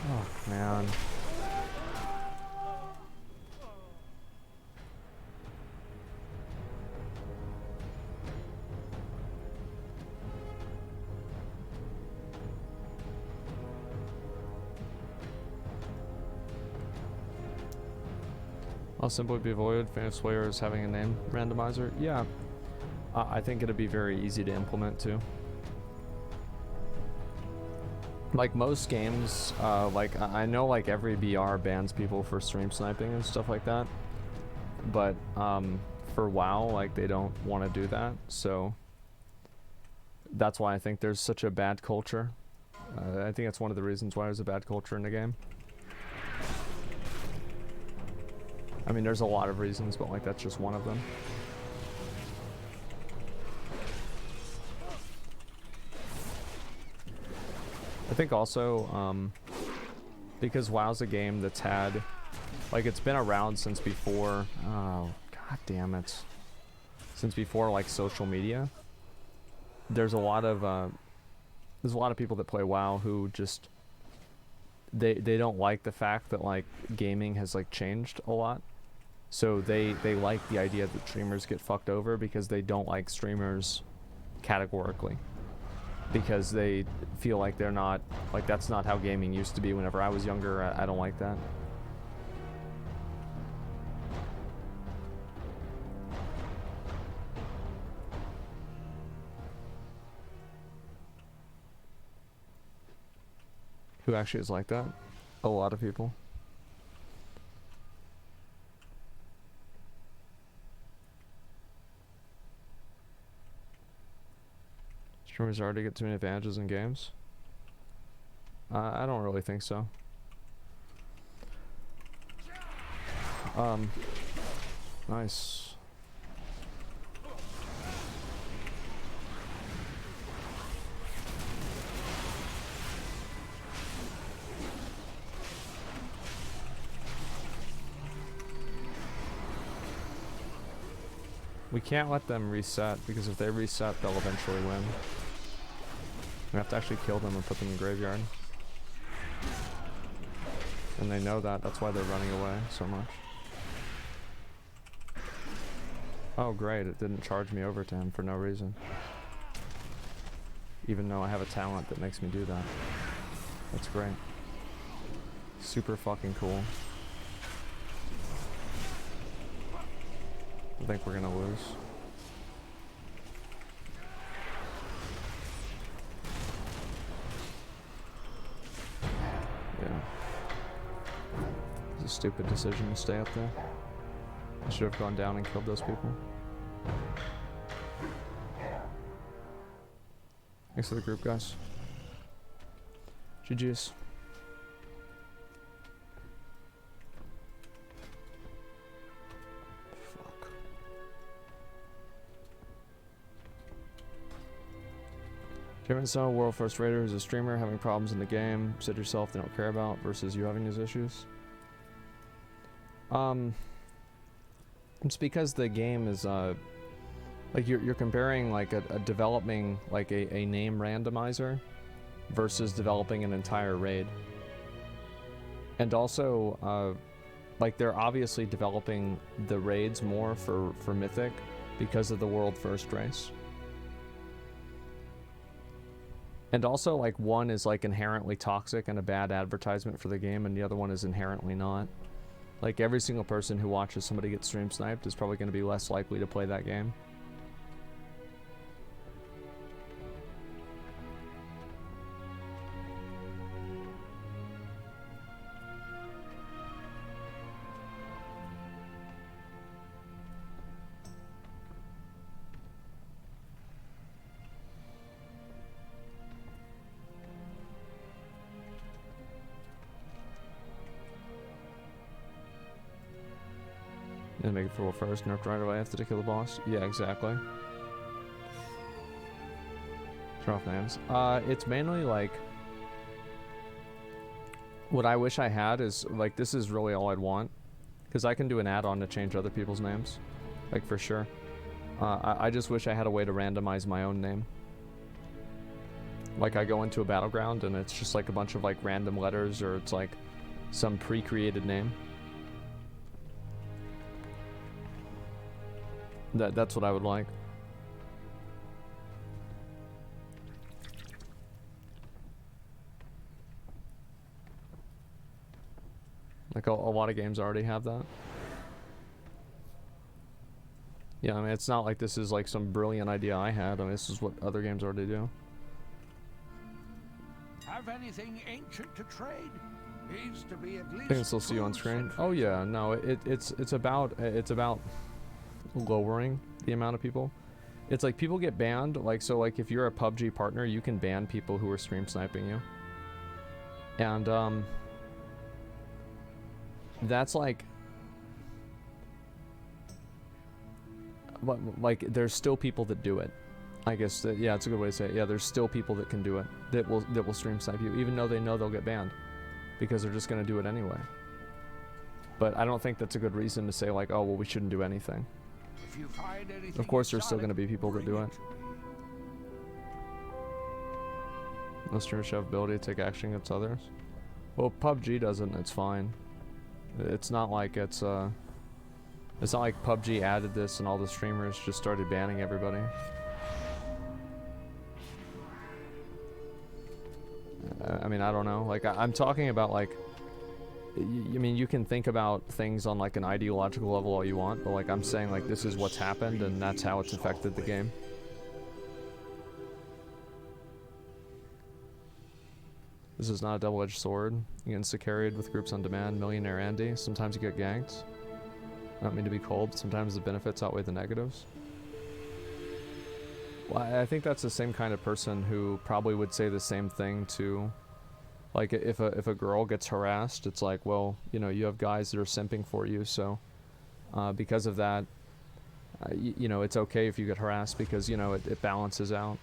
Oh, man. I'll simply be avoided. Famous players having a name randomizer. Yeah, I think it'd be very easy to implement too. Like most games, like I know like every BR bans people for stream sniping and stuff like that, but for WoW, like they don't want to do that, so that's why I think there's such a bad culture. I think that's one of the reasons why there's a bad culture in the game. I mean, there's a lot of reasons, but like that's just one of them. I think also, because WoW's a game that's had, like, it's been around since before, oh, god damn it, since before, like, social media. There's a lot of people that play WoW who just, they don't like the fact that, like, gaming has, like, changed a lot So they like the idea that streamers get fucked over because they don't like streamers categorically. Because they feel like they're not, like that's not how gaming used to be whenever I was younger. I don't like that. Who actually is like that? A lot of people. Streamers already get too many advantages in games? I don't really think so. Nice. We can't let them reset, because if they reset, they'll eventually win. We have to actually kill them and put them in graveyard. And they know that, that's why they're running away so much. Oh great, it didn't charge me over to him for no reason. Even though I have a talent that makes me do that. That's great. Super fucking cool. I think we're gonna lose. Yeah. It's a stupid decision to stay up there. I should have gone down and killed those people. Thanks for the group, guys. GG's. Chairman saw World First Raider who's a streamer having problems in the game, said yourself they don't care about, versus you having these issues. It's because the game is like you're comparing like a developing like a name randomizer versus developing an entire raid. And also like they're obviously developing the raids more for Mythic because of the World First race. And also, like, one is, like, inherently toxic and a bad advertisement for the game, and the other one is inherently not. Like, every single person who watches somebody get stream sniped is probably going to be less likely to play that game. And make it for World First, nerfed right away after to kill the boss. Yeah, exactly. Turn off names. It's mainly like what I wish I had is like this is really all I'd want, because I can do an add-on to change other people's names, like for sure. I just wish I had a way to randomize my own name. Like I go into a battleground and it's just like a bunch of like random letters, or it's like some pre-created name. That's what I would like. Like a lot of games already have that. Yeah, I mean, it's not like this is like some brilliant idea I had. I mean, this is what other games already do. Have anything ancient to trade? Needs to be at least I can still see you on screen. Oh yeah, no, it's about lowering the amount of people. It's like people get banned, like, so like if you're a PUBG partner, you can ban people who are stream sniping you. And that's like there's still people that do it. I guess that, yeah, it's a good way to say it. Yeah, there's still people that can do it, that will stream snipe you, even though they know they'll get banned, because they're just gonna do it anyway. But I don't think that's a good reason to say like, oh well, we shouldn't do anything. If you find anything Of course, there's still going to be people that do it. No streamers should have ability to take action against others. Well, PUBG doesn't. It's fine. It's not like it's It's not like PUBG added this and all the streamers just started banning everybody. I mean, I don't know. Like, I'm talking about, like, I mean, you can think about things on, like, an ideological level all you want, but, like, I'm saying, like, this is what's happened, and that's how it's affected the game. This is not a double-edged sword. You get insta-carried with groups on demand, Millionaire Andy. Sometimes you get ganked. I don't mean to be cold, but sometimes the benefits outweigh the negatives. Well, I think that's the same kind of person who probably would say the same thing to, like, if a girl gets harassed, it's like, well, you know, you have guys that are simping for you, so because of that, you know, it's okay if you get harassed because, you know, it balances out.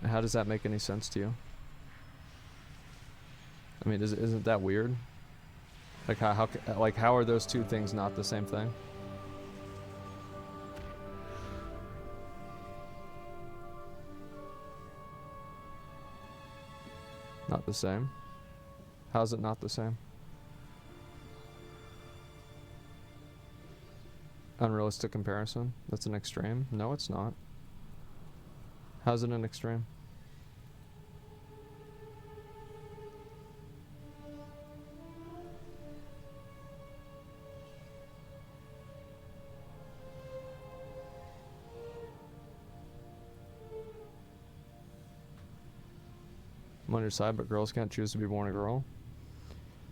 How does that make any sense to you? I mean, isn't that weird? Like, how are those two things not the same thing? Not the same? How is it not the same? Unrealistic comparison? That's an extreme? No, it's not. How's it an extreme? I'm on your side, but girls can't choose to be born a girl.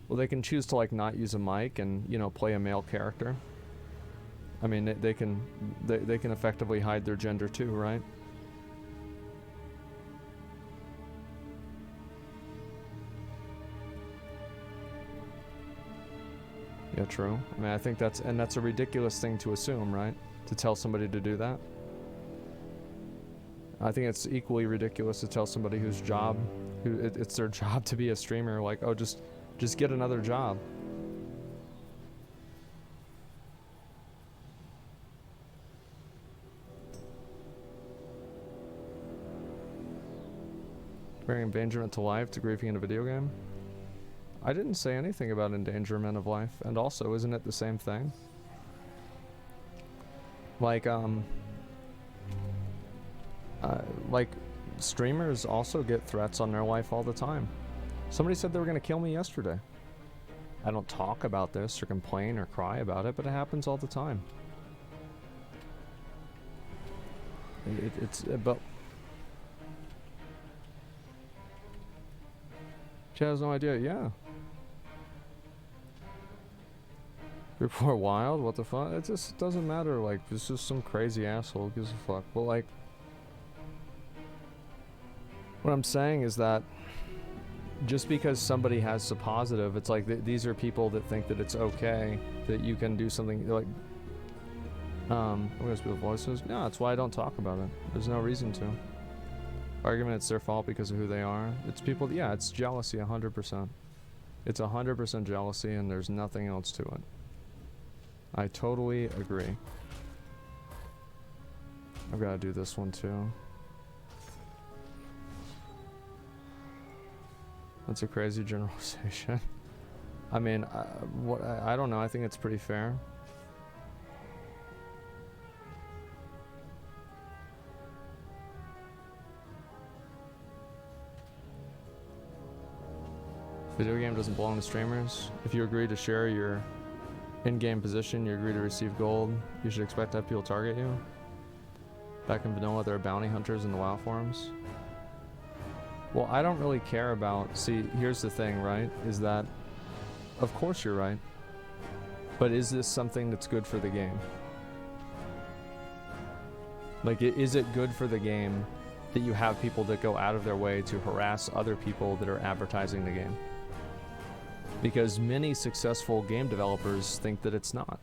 Well, they can choose to, like, not use a mic and, you know, play a male character. I mean, they can effectively hide their gender too, right? Yeah, true. I mean, I think that's a ridiculous thing to assume, right? To tell somebody to do that. I think it's equally ridiculous to tell somebody whose job, it's their job to be a streamer, like, oh, just get another job. Bring endangerment to life to griefing in a video game? I didn't say anything about endangerment of life, and also, isn't it the same thing? Like, streamers also get threats on their life all the time. Somebody said they were gonna kill me yesterday. I don't talk about this or complain or cry about it, but it happens all the time. But she has no idea. Yeah. Report wild? What the fuck? It just doesn't matter. Like, it's just some crazy asshole who gives a fuck. But, like, what I'm saying is that just because somebody has a positive, it's like these are people that think that it's okay that you can do something like. I'm gonna speak with voices. No, that's why I don't talk about it. There's no reason to. Argument, it's their fault because of who they are. It's people. Yeah, it's jealousy, 100%. It's 100% jealousy, and there's nothing else to it. I totally agree. I've got to do this one too. That's a crazy generalization. I mean, I don't know. I think it's pretty fair. Video game doesn't belong to streamers. If you agree to share your in-game position, you agree to receive gold, you should expect to have people target you. Back in vanilla, there are bounty hunters in the WoW forums. Well, I don't really care about... See, here's the thing, right? Is that... Of course you're right. But is this something that's good for the game? Like, is it good for the game that you have people that go out of their way to harass other people that are advertising the game? Because many successful game developers think that it's not.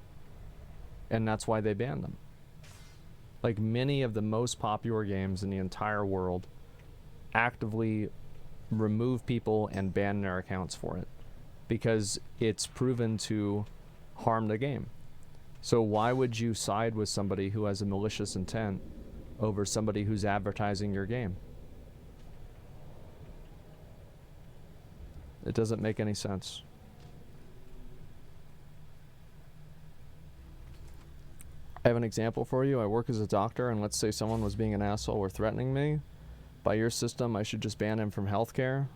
And that's why they ban them. Like, many of the most popular games in the entire world actively remove people and ban their accounts for it. Because it's proven to harm the game. So why would you side with somebody who has a malicious intent over somebody who's advertising your game? It doesn't make any sense. I have an example for you. I work as a doctor, and let's say someone was being an asshole or threatening me. By your system, I should just ban him from healthcare.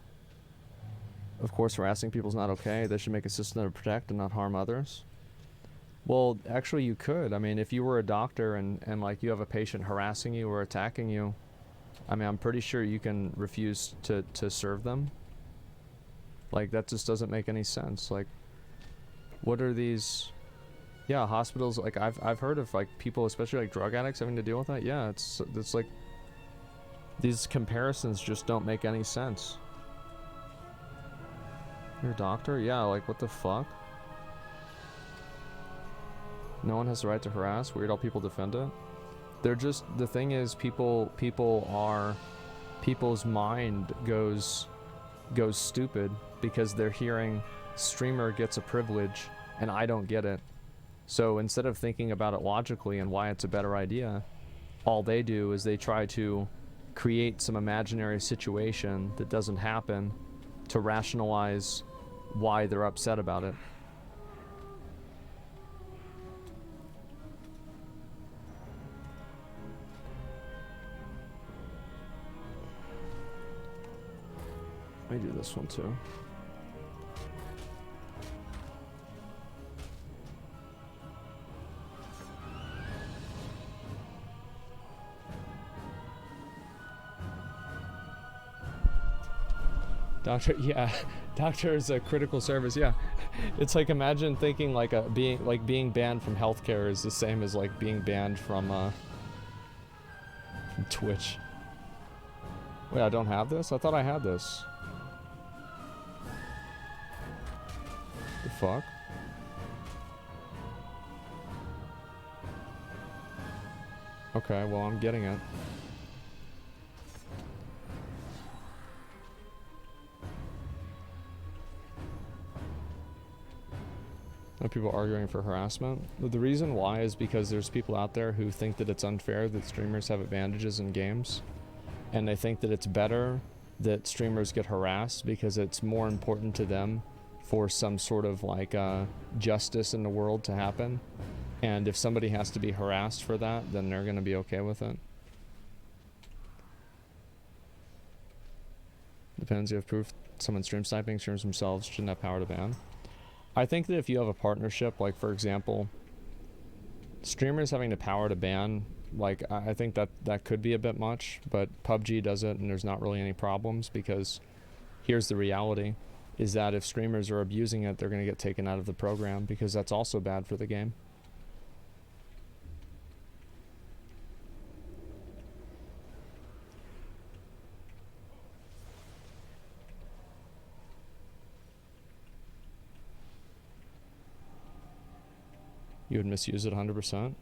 Of course, harassing people is not okay. They should make a system to protect and not harm others. Well, actually, you could. I mean, if you were a doctor and like you have a patient harassing you or attacking you, I mean, I'm pretty sure you can refuse to serve them. Like, that just doesn't make any sense. Like, what are these... Yeah, hospitals, like, I've heard of, like, people, especially, like, drug addicts having to deal with that. Yeah, it's like... These comparisons just don't make any sense. You're a doctor? Yeah, like, what the fuck? No one has the right to harass. Weird how people defend it. They're just... The thing is, people's mind goes stupid because they're hearing streamer gets a privilege and I don't get it. So instead of thinking about it logically and why it's a better idea, all they do is they try to create some imaginary situation that doesn't happen to rationalize why they're upset about it. Let me do this one too. Doctor, yeah, doctor is a critical service. Yeah, it's like imagine thinking like being banned from healthcare is the same as like being banned from Twitch. Wait, I don't have this? I thought I had this. The fuck? Okay, well I'm getting it. No people arguing for harassment. The reason why is because there's people out there who think that it's unfair that streamers have advantages in games. And they think that it's better that streamers get harassed because it's more important to them for some sort of like justice in the world to happen. And if somebody has to be harassed for that, then they're gonna be okay with it. Depends, you have proof someone stream sniping, streamers themselves shouldn't have power to ban. I think that if you have a partnership, like for example, streamers having the power to ban, like I think that could be a bit much, but PUBG does it and there's not really any problems because here's the reality, is that if streamers are abusing it, they're going to get taken out of the program because that's also bad for the game. You would misuse it 100%?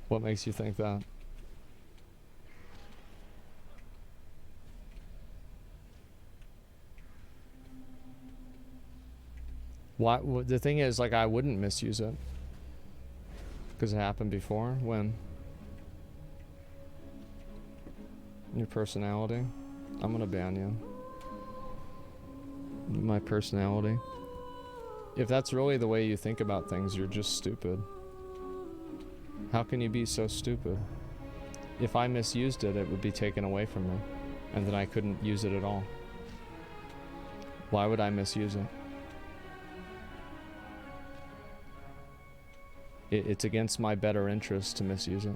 What makes you think that? What the thing is, like, I wouldn't misuse it. Because it happened before. When? Your personality? I'm gonna ban you. My personality. If that's really the way you think about things, you're just stupid. How can you be so stupid? If I misused it, it would be taken away from me. And then I couldn't use it at all. Why would I misuse it? It's against my better interest to misuse it.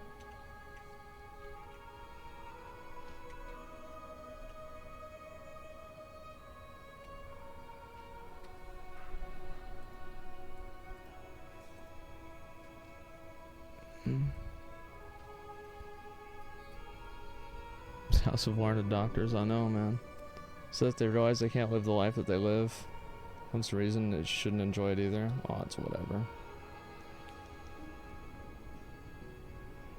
House of Learned Doctors, I know, man. So that they realize they can't live the life that they live. That's the reason they shouldn't enjoy it either. Oh, it's whatever.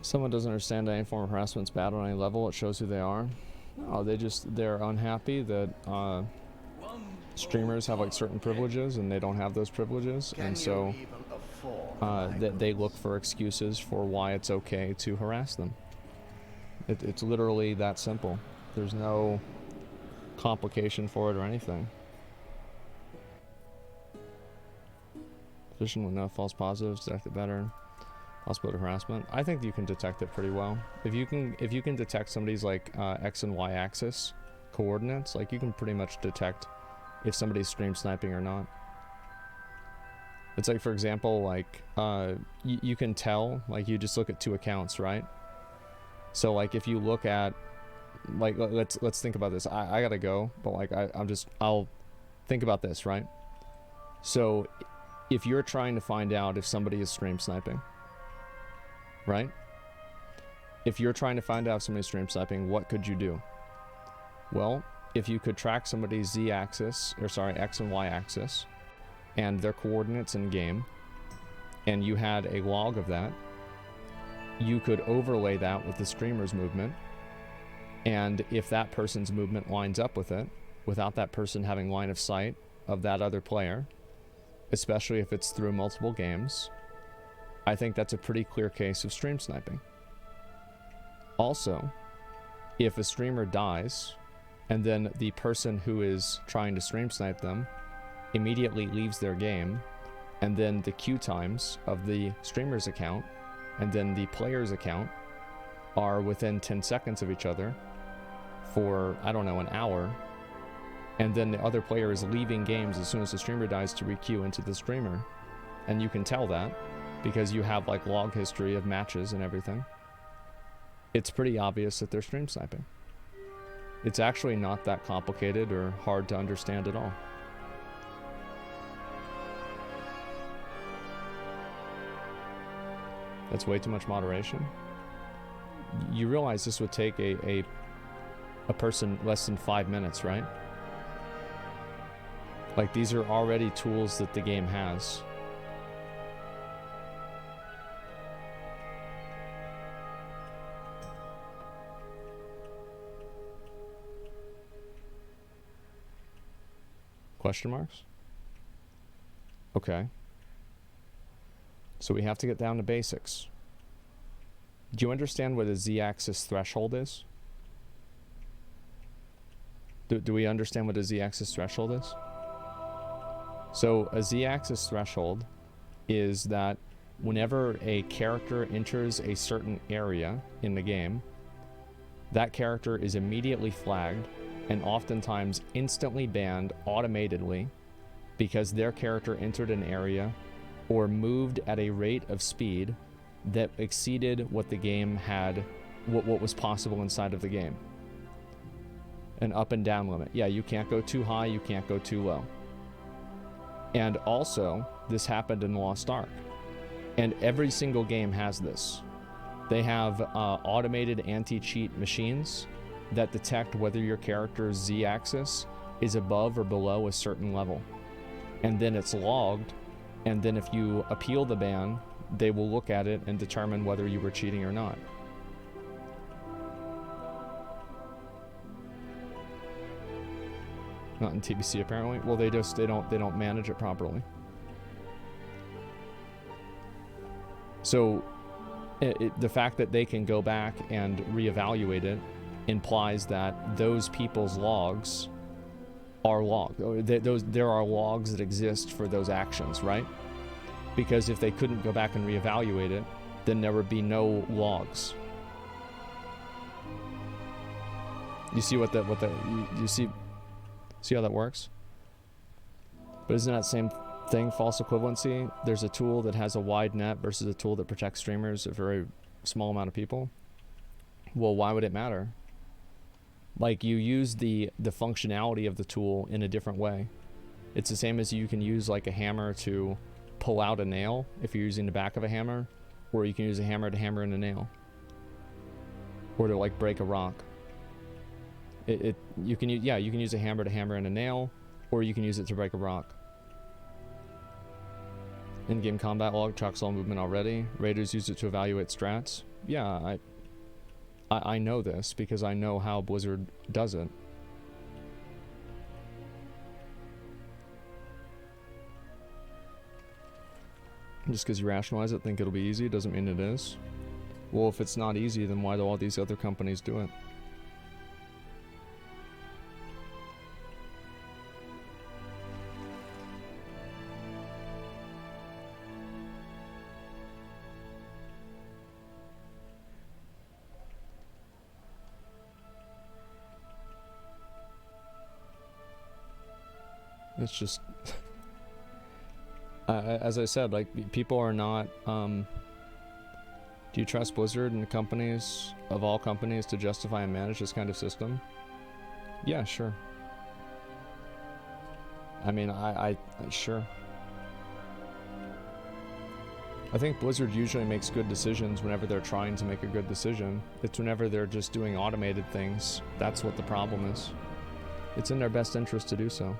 Someone doesn't understand that any form of harassment is bad on any level. It shows who they are. Oh, they're unhappy that streamers have like certain privileges and they don't have those privileges, and so they look for excuses for why it's okay to harass them. It's literally that simple. There's no complication for it or anything. Physician with no false positives, detect it better. Possibility of harassment. I think you can detect it pretty well. If you can detect somebody's like X and Y axis coordinates, like you can pretty much detect if somebody's stream sniping or not. It's like, for example, like you can tell, like you just look at 2 accounts, right? So like if you look at, like let's think about this. I gotta go, but like I'll think about this, right? So if you're trying to find out if somebody is stream sniping, right? If you're trying to find out if somebody's stream sniping, what could you do? Well, if you could track somebody's z-axis, or sorry, x and y axis, and their coordinates in game, and you had a log of that, you could overlay that with the streamer's movement, and if that person's movement lines up with it, without that person having line of sight of that other player, especially if it's through multiple games, I think that's a pretty clear case of stream sniping. Also, if a streamer dies, and then the person who is trying to stream snipe them immediately leaves their game, and then the queue times of the streamer's account and then the player's account are within 10 seconds of each other for, I don't know, an hour, and then the other player is leaving games as soon as the streamer dies to re-queue into the streamer, and you can tell that because you have like log history of matches and everything, it's pretty obvious that they're stream sniping. It's actually not that complicated or hard to understand at all. That's way too much moderation. You realize this would take a person less than 5 minutes, right? Like, these are already tools that the game has. Question marks? Okay. So we have to get down to basics. Do you understand what a z-axis threshold is? Do we understand what a z-axis threshold is? So a z-axis threshold is that whenever a character enters a certain area in the game, that character is immediately flagged and oftentimes instantly banned automatically because their character entered an area or moved at a rate of speed that exceeded what the game had, what was possible inside of the game. An up and down limit. Yeah, you can't go too high, you can't go too low. And also, this happened in Lost Ark. And every single game has this. They have automated anti-cheat machines that detect whether your character's z-axis is above or below a certain level. And then it's logged, and then if you appeal the ban, they will look at it and determine whether you were cheating or not. Not in TBC apparently. Well, they don't manage it properly. So the fact that they can go back and reevaluate it implies that those people's logs are logged. There are logs that exist for those actions, right? Because if they couldn't go back and reevaluate it, then there would be no logs. You see what you see how that works? But isn't that same thing false equivalency? There's a tool that has a wide net versus a tool that protects streamers, a very small amount of people. Well, why would it matter? Like, you use the functionality of the tool in a different way. It's the same as you can use like a hammer to pull out a nail if you're using the back of a hammer, or you can use a hammer to hammer in a nail, or to like break a rock. You can use a hammer to hammer in a nail, or you can use it to break a rock. In-game combat log tracks all movement already. Raiders use it to evaluate strats. Yeah, I know this because I know how Blizzard does it. Just because you rationalize it, think it'll be easy, doesn't mean it is. Well, if it's not easy, then why do all these other companies do it? It's just, as I said, like, people are not, do you trust Blizzard and companies, of all companies, to justify and manage this kind of system? Yeah, sure. I mean, sure. I think Blizzard usually makes good decisions whenever they're trying to make a good decision. It's whenever they're just doing automated things. That's what the problem is. It's in their best interest to do so.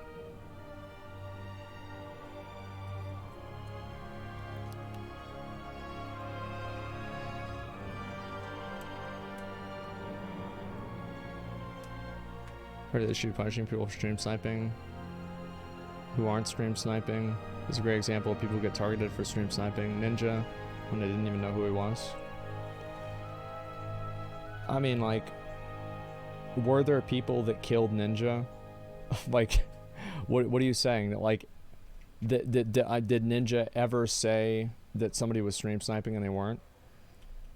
Heard they should be punishing people for stream sniping who aren't stream sniping. This is a great example of people who get targeted for stream sniping. Ninja, when they didn't even know who he was. I mean, like, were there people that killed Ninja? Like, what are you saying? That, like, did Ninja ever say that somebody was stream sniping and they weren't?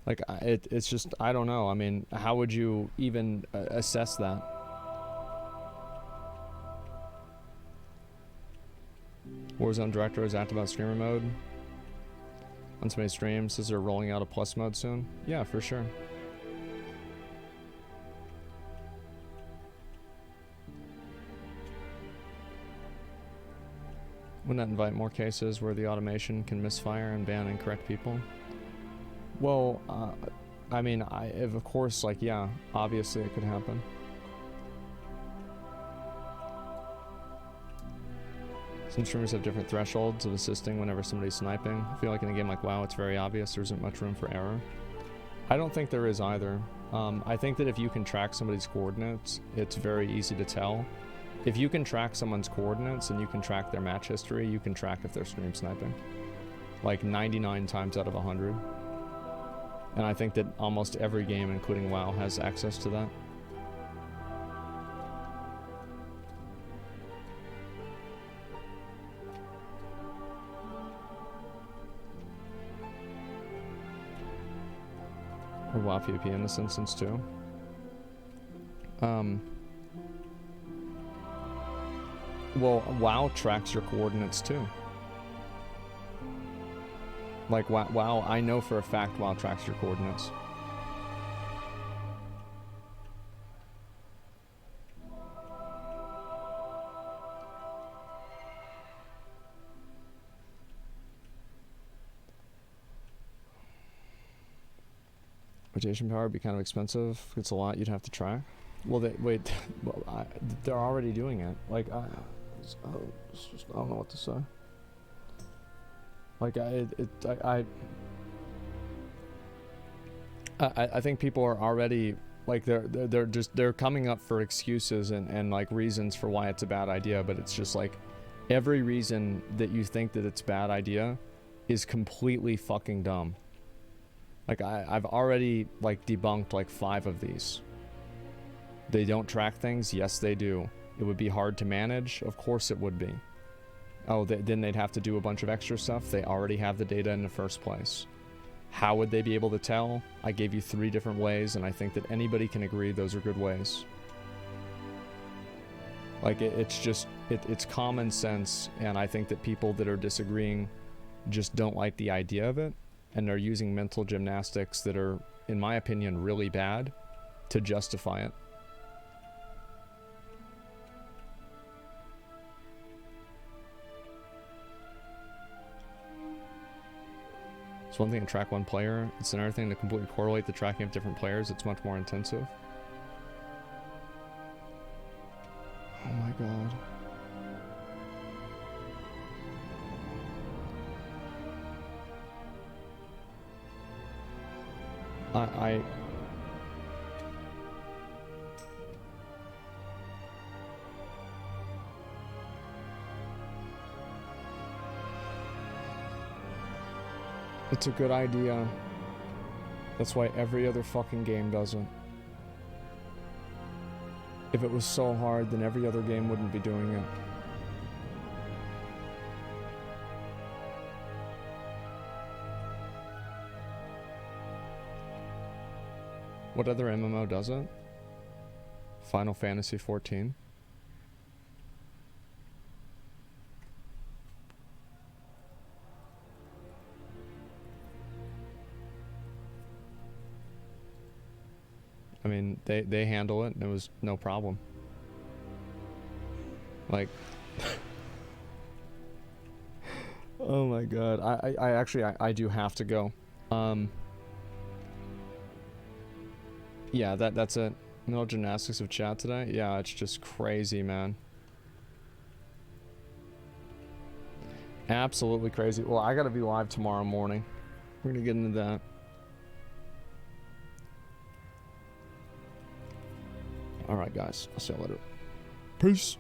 Like, it's just, I don't know. I mean, how would you even assess that? Warzone director is active about streamer mode. On somebody's stream, says they're rolling out a plus mode soon. Yeah, for sure. Wouldn't that invite more cases where the automation can misfire and ban incorrect people? Well, I mean, of course, like, yeah, obviously it could happen. Some streamers have different thresholds of assisting whenever somebody's sniping. I feel like in a game like WoW, it's very obvious there isn't much room for error. I don't think there is either. I think that if you can track somebody's coordinates, it's very easy to tell. If you can track someone's coordinates and you can track their match history, you can track if they're stream sniping. Like 99 times out of 100. And I think that almost every game, including WoW, has access to that. Or WoW PvP in this instance too. Well, WoW tracks your coordinates too. Like, WoW, I know for a fact WoW tracks your coordinates. Rotation power would be kind of expensive. It's a lot you'd have to track. Well, wait, well, they're already doing it. Like, it's just, I don't know what to say. Like, I think people are already, like, they're coming up for excuses and like reasons for why it's a bad idea, but it's just like every reason that you think that it's a bad idea is completely fucking dumb. Like, I've already, like, debunked, like, 5 of these. They don't track things? Yes, they do. It would be hard to manage? Of course it would be. Oh, then they'd have to do a bunch of extra stuff? They already have the data in the first place. How would they be able to tell? I gave you 3 different ways, and I think that anybody can agree those are good ways. Like, it's just, it's common sense, and I think that people that are disagreeing just don't like the idea of it. And they're using mental gymnastics that are, in my opinion, really bad to justify it. It's one thing to track one player. It's another thing to completely correlate the tracking of different players. It's much more intensive. Oh my god. It's a good idea. That's why every other fucking game does it. If it was so hard, then every other game wouldn't be doing it. What other MMO does it? Final Fantasy 14. mean, they handle it, and it was no problem. Like, oh my god, I actually I do have to go. Yeah, that's it. No gymnastics of chat today. Yeah, it's just crazy, man. Absolutely crazy. Well, I gotta be live tomorrow morning. We're gonna get into that. All right, guys. I'll see you later. Peace.